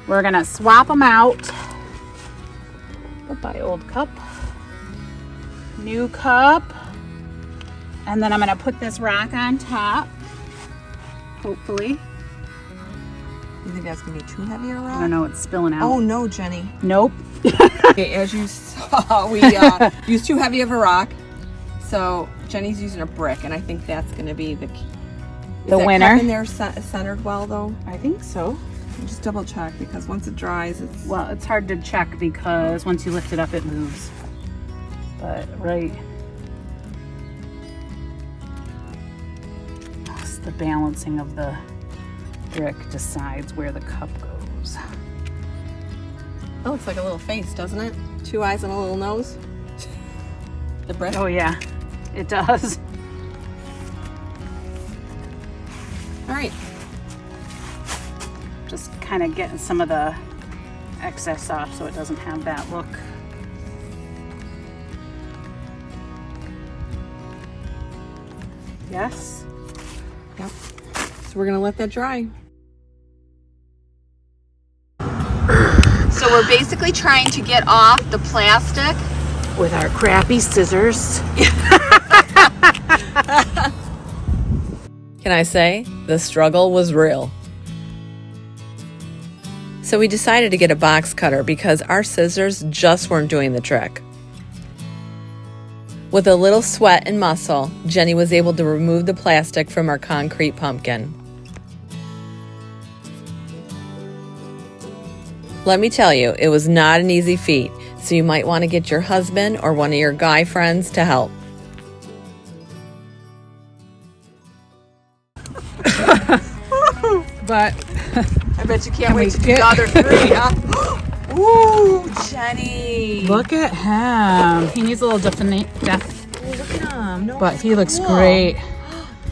We're going to swap them out. Goodbye, old cup. New cup. And then I'm going to put this rock on top. Hopefully. You think that's gonna be too heavy or I rock? don't know, it's spilling out. Oh no, Jenny. Nope. Okay, as you saw, we used too heavy of a rock. So Jenny's using a brick, and I think that's gonna be the winner. Cup in there centered well, though. I think so. Just double check, because once it dries, it's. Well, it's hard to check because once you lift it up, it moves. But right. It's the balancing of the brick decides where the cup goes. That looks like a little face, doesn't it? 2 eyes and a little nose. The brick. Oh yeah, it does. All right. Just kind of getting some of the excess off so it doesn't have that look. Yes. Yep. So we're gonna let that dry. So we're basically trying to get off the plastic With our crappy scissors. Can I say, the struggle was real. So we decided to get a box cutter because our scissors just weren't doing the trick. With a little sweat and muscle, Jenny was able to remove the plastic from our concrete pumpkin. Let me tell you, it was not an easy feat, so you might want to get your husband or one of your guy friends to help. But I bet you can't wait to do the other 3, huh? Ooh, Jenny. look at him. He needs a little definition. Look at him. No, But he's he looks cool. great.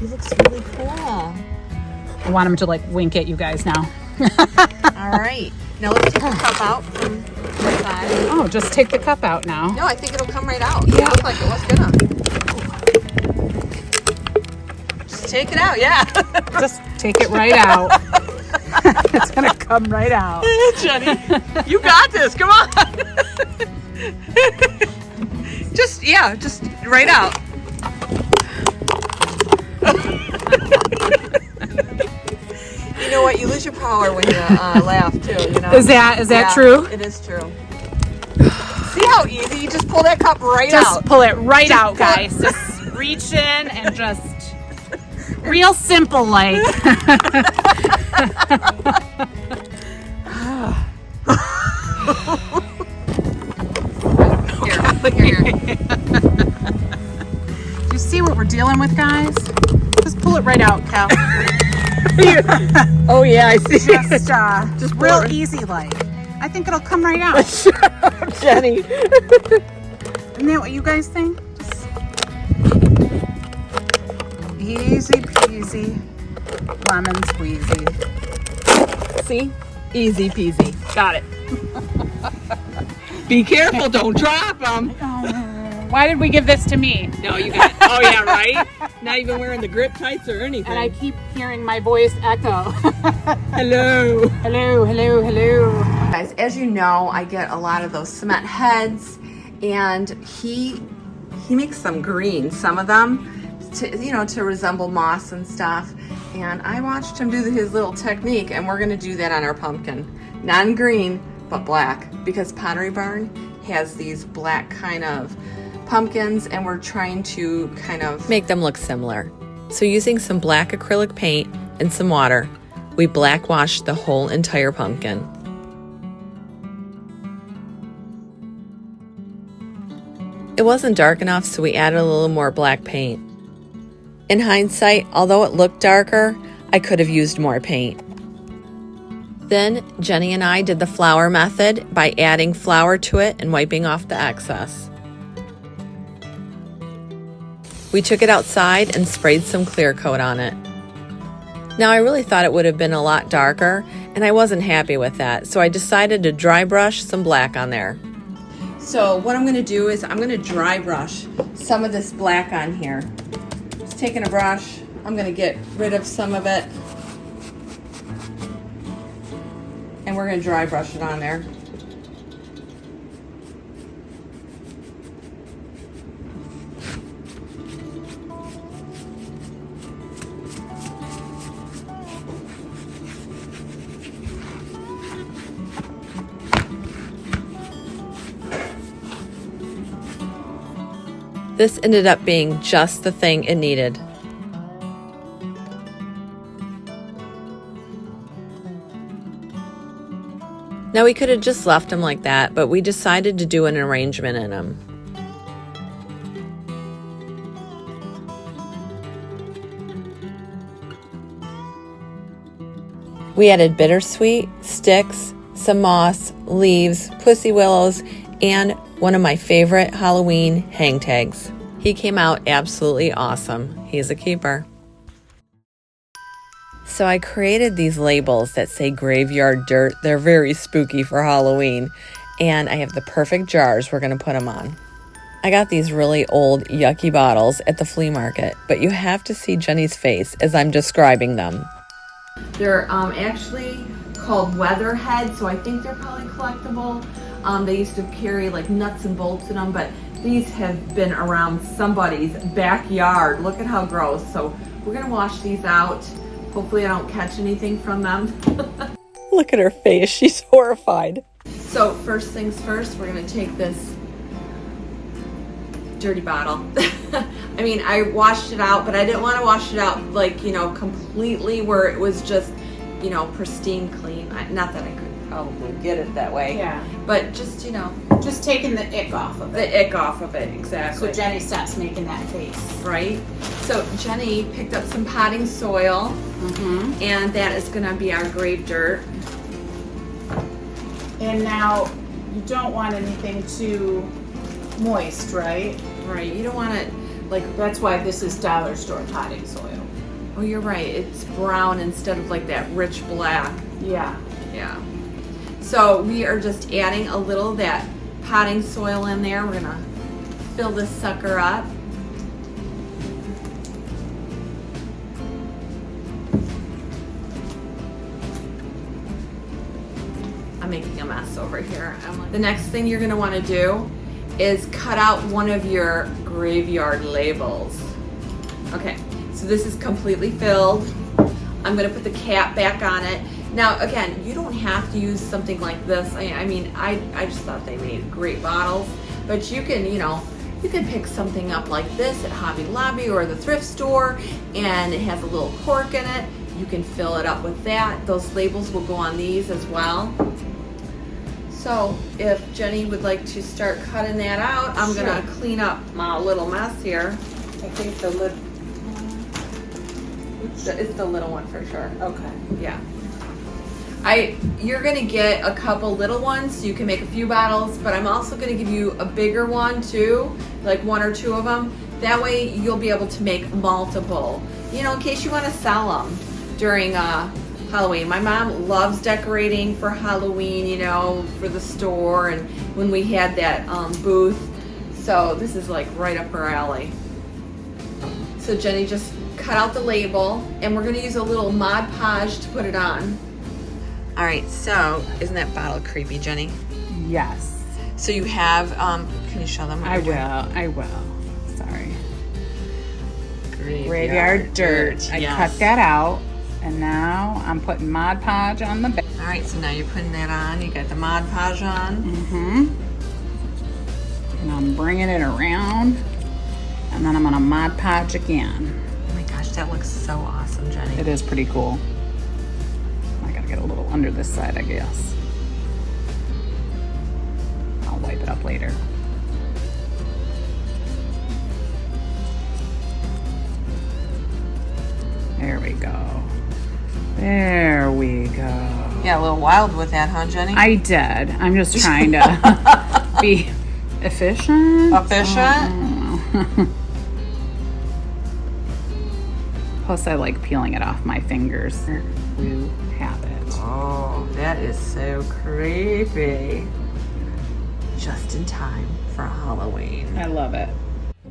He looks really cool. I want him to like wink at you guys now. All right. Now let's take the cup out from the side. Oh, just take the cup out now. No, I think it'll come right out. Yeah. It looked like it was gonna. Just take it out, yeah. Just take it right out. It's gonna come right out. Jenny, you got this. Come on. just right out. You know what? You lose your power when you laugh too. You know. Is that Yeah, true? It is true. See how easy? You just pull that cup right Just out. pull it right Just out, pull it- guys. Just reach in and just real simple like. Here. Do you see what we're dealing with, guys? Just pull it right out, Cal. Oh yeah, I see. Just real easy like. I think it'll come right out. Jenny. Isn't that what you guys think? Just easy peasy, lemon squeezy. See? Easy peasy. Got it. Be careful, don't drop them. Why did we give this to me? No, you got. Oh yeah, right. Not even wearing the grip tights or anything. And I keep hearing my voice echo. Hello. Hello, hello, hello. Guys, as you know, I get a lot of those cement heads, and he makes them green, some of them, to resemble moss and stuff. And I watched him do his little technique, and we're gonna do that on our pumpkin. Non-green, but black, because Pottery Barn has these black kind of pumpkins, and we're trying to kind of Make them look similar. So using some black acrylic paint and some water, we black washed the whole entire pumpkin. It wasn't dark enough, so we added a little more black paint. In hindsight, although it looked darker, I could have used more paint. Then Jenny and I did the flour method by adding flour to it and wiping off the excess. We took it outside and sprayed some clear coat on it. Now I really thought it would have been a lot darker, and I wasn't happy with that, so I decided to dry brush some black on there. So what I'm going to do is I'm going to dry brush some of this black on here. Just taking a brush, I'm going to get rid of some of it. And we're going to dry brush it on there. This ended up being just the thing it needed. Now we could have just left them like that, but we decided to do an arrangement in them. We added bittersweet, sticks, some moss, leaves, pussy willows, and one of my favorite Halloween hang tags. He came out absolutely awesome. He's a keeper. So I created these labels that say graveyard dirt. They're very spooky for Halloween. And I have the perfect jars we're going to put them on. I got these really old, yucky bottles at the flea market, but you have to see Jenny's face as I'm describing them. They're actually called weatherhead, so I think they're probably collectible. They used to carry like nuts and bolts in them, but these have been around somebody's backyard. Look at how gross. So we're gonna wash these out. Hopefully I don't catch anything from them. Look at her face. She's horrified. So first things first, we're gonna take this dirty bottle. I mean, I washed it out, but I didn't want to wash it out like, completely where it was just, pristine clean. Not that I could probably get it that way. Yeah. But just, Just taking the ick off of it. the ick off of it, exactly. So Jenny stops making that face. Right? So Jenny picked up some potting soil, and that is gonna be our grave dirt. And now you don't want anything too moist, right? Right, you don't want it like, That's why this is dollar store potting soil. oh, you're right, it's brown instead of like that rich black. Yeah. Yeah. So we are just adding a little of that potting soil in there. We're gonna fill this sucker up. I'm making a mess over here. The next thing you're gonna wanna do is cut out one of your graveyard labels. Okay, so this is completely filled. I'm gonna put the cap back on it. Now, again, you don't have to use something like this. I mean, I just thought they made great bottles, but you can, you could pick something up like this at Hobby Lobby or the thrift store, and it has a little cork in it. You can fill it up with that. Those labels will go on these as well. So if Jenny would like to start cutting that out, I'm gonna clean up my little mess here. I think the lid. It's the little one for sure. Okay. Yeah. You're gonna get a couple little ones so you can make a few bottles, but I'm also gonna give you a bigger one too, like 1 or 2 of them. That way you'll be able to make multiple, you know, in case you wanna sell them during Halloween. My mom loves decorating for Halloween, you know, for the store and when we had that booth. So this is like right up her alley. So Jenny just cut out the label and we're gonna use a little Mod Podge to put it on. All right, so isn't that bottle creepy, Jenny? Yes. So you have, can you show them what I you're doing? will. I will. Sorry. Graveyard dirt. I cut that out, and now I'm putting Mod Podge on the back. All right, so now you're putting that on. You got the Mod Podge on. Mm-hmm. And I'm bringing it around, and then I'm gonna Mod Podge again. Oh my gosh, that looks so awesome, Jenny. It is pretty cool. I gotta get a little under this side, I guess. I'll wipe it up later. There we go. There we go. Yeah, a little wild with that, huh, Jenny? I did. I'm just trying to be efficient. Efficient? Plus, I like peeling it off my fingers. You have it. Oh, that is so creepy. Just in time for Halloween. I love it.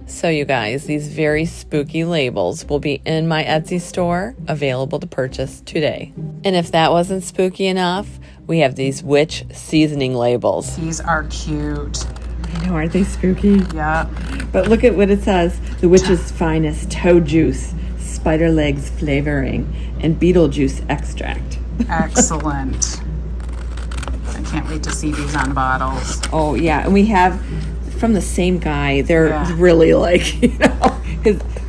So you guys, these very spooky labels will be in my Etsy store, available to purchase today. And if that wasn't spooky enough, we have these witch seasoning labels. These are cute. I know, aren't they spooky? Yeah. But look at what it says. The witch's finest toe juice, spider legs flavoring, and Beetlejuice extract. Excellent. I can't wait to see these on bottles. Oh, yeah. And we have from the same guy. They're really like, you know,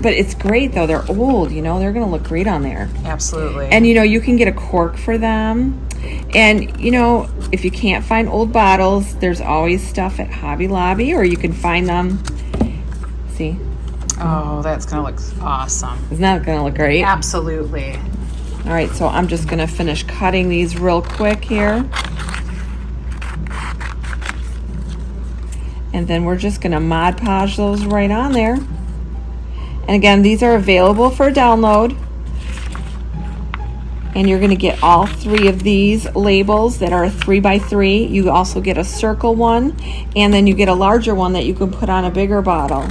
but it's great though. They're old, you know, they're going to look great on there. Absolutely. And, you know, you can get a cork for them. And, you know, if you can't find old bottles, there's always stuff at Hobby Lobby, or you can find them. See? Oh, that's going to look awesome. Isn't that going to look great? Absolutely. All right, so I'm just going to finish cutting these real quick here. And then we're just going to Mod Podge those right on there. And again, these are available for download. And you're going to get all 3 of these labels that are a 3x3. You also get a circle one, and then you get a larger one that you can put on a bigger bottle.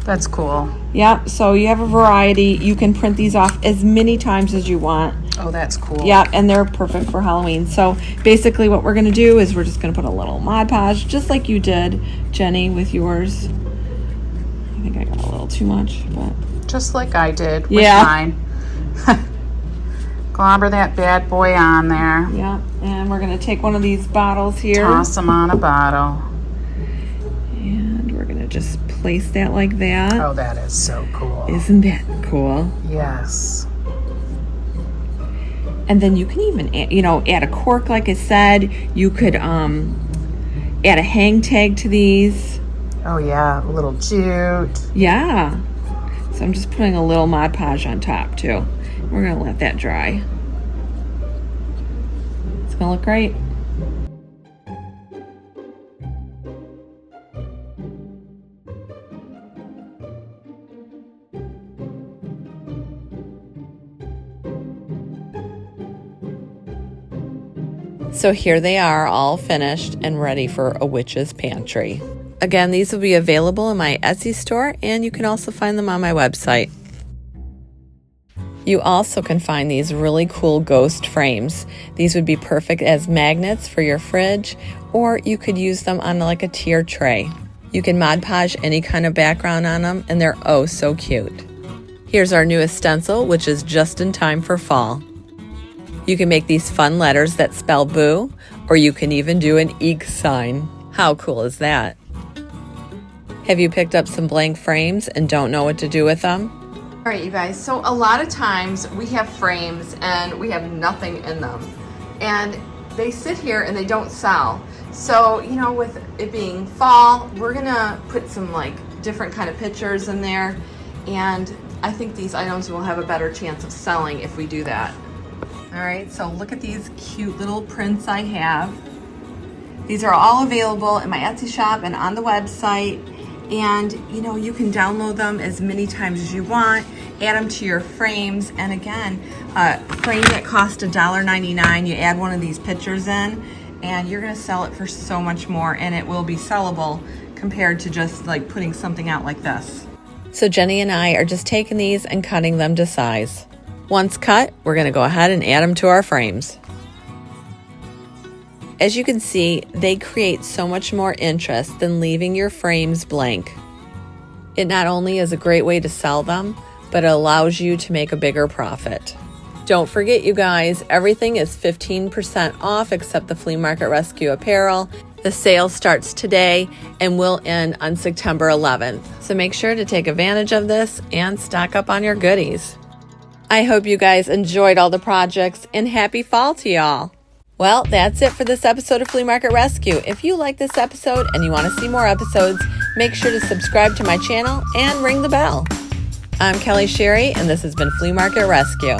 That's cool. Yeah, so you have a variety. You can print these off as many times as you want. Oh, that's cool. Yeah, and they're perfect for Halloween. So basically what we're going to do is we're just going to put a little Mod Podge, just like you did, Jenny, with yours. I think I got a little too much, but... Just like I did with Yeah. mine. Globber that bad boy on there. Yeah, and we're going to take one of these bottles here. Toss them on a bottle. And we're going to just place that like that. Oh, that is so cool. Isn't that cool? Yes. And then you can even, add, you know, add a cork, like I said. You could add a hang tag to these. Oh, yeah. A little jute. Yeah. So I'm just putting a little Mod Podge on top, too. We're going to let that dry. It's going to look great. So here they are, all finished and ready for a witch's pantry. Again, these will be available in my Etsy store, and you can also find them on my website. You also can find these really cool ghost frames. These would be perfect as magnets for your fridge, or you could use them on like a tier tray. You can Mod Podge any kind of background on them, and they're oh so cute. Here's our newest stencil, which is just in time for fall. You can make these fun letters that spell boo, or you can even do an eek sign. How cool is that? Have you picked up some blank frames and don't know what to do with them? All right, you guys, so a lot of times we have frames and we have nothing in them. And they sit here and they don't sell. So, you know, with it being fall, we're gonna put some like different kind of pictures in there. And I think these items will have a better chance of selling if we do that. All right, so look at these cute little prints I have. These are all available in my Etsy shop and on the website. And you know, you can download them as many times as you want, add them to your frames. And again, a frame that cost $1.99, you add one of these pictures in and you're gonna sell it for so much more, and it will be sellable compared to just like putting something out like this. So Jenny and I are just taking these and cutting them to size. Once cut, we're gonna go ahead and add them to our frames. As you can see, they create so much more interest than leaving your frames blank. It not only is a great way to sell them, but it allows you to make a bigger profit. Don't forget, you guys, everything is 15% off except the Flea Market Rescue apparel. The sale starts today and will end on September 11th. So make sure to take advantage of this and stock up on your goodies. I hope you guys enjoyed all the projects, and happy fall to y'all. Well, that's it for this episode of Flea Market Rescue. If you like this episode and you want to see more episodes, make sure to subscribe to my channel and ring the bell. I'm Kelly Sherry, and this has been Flea Market Rescue.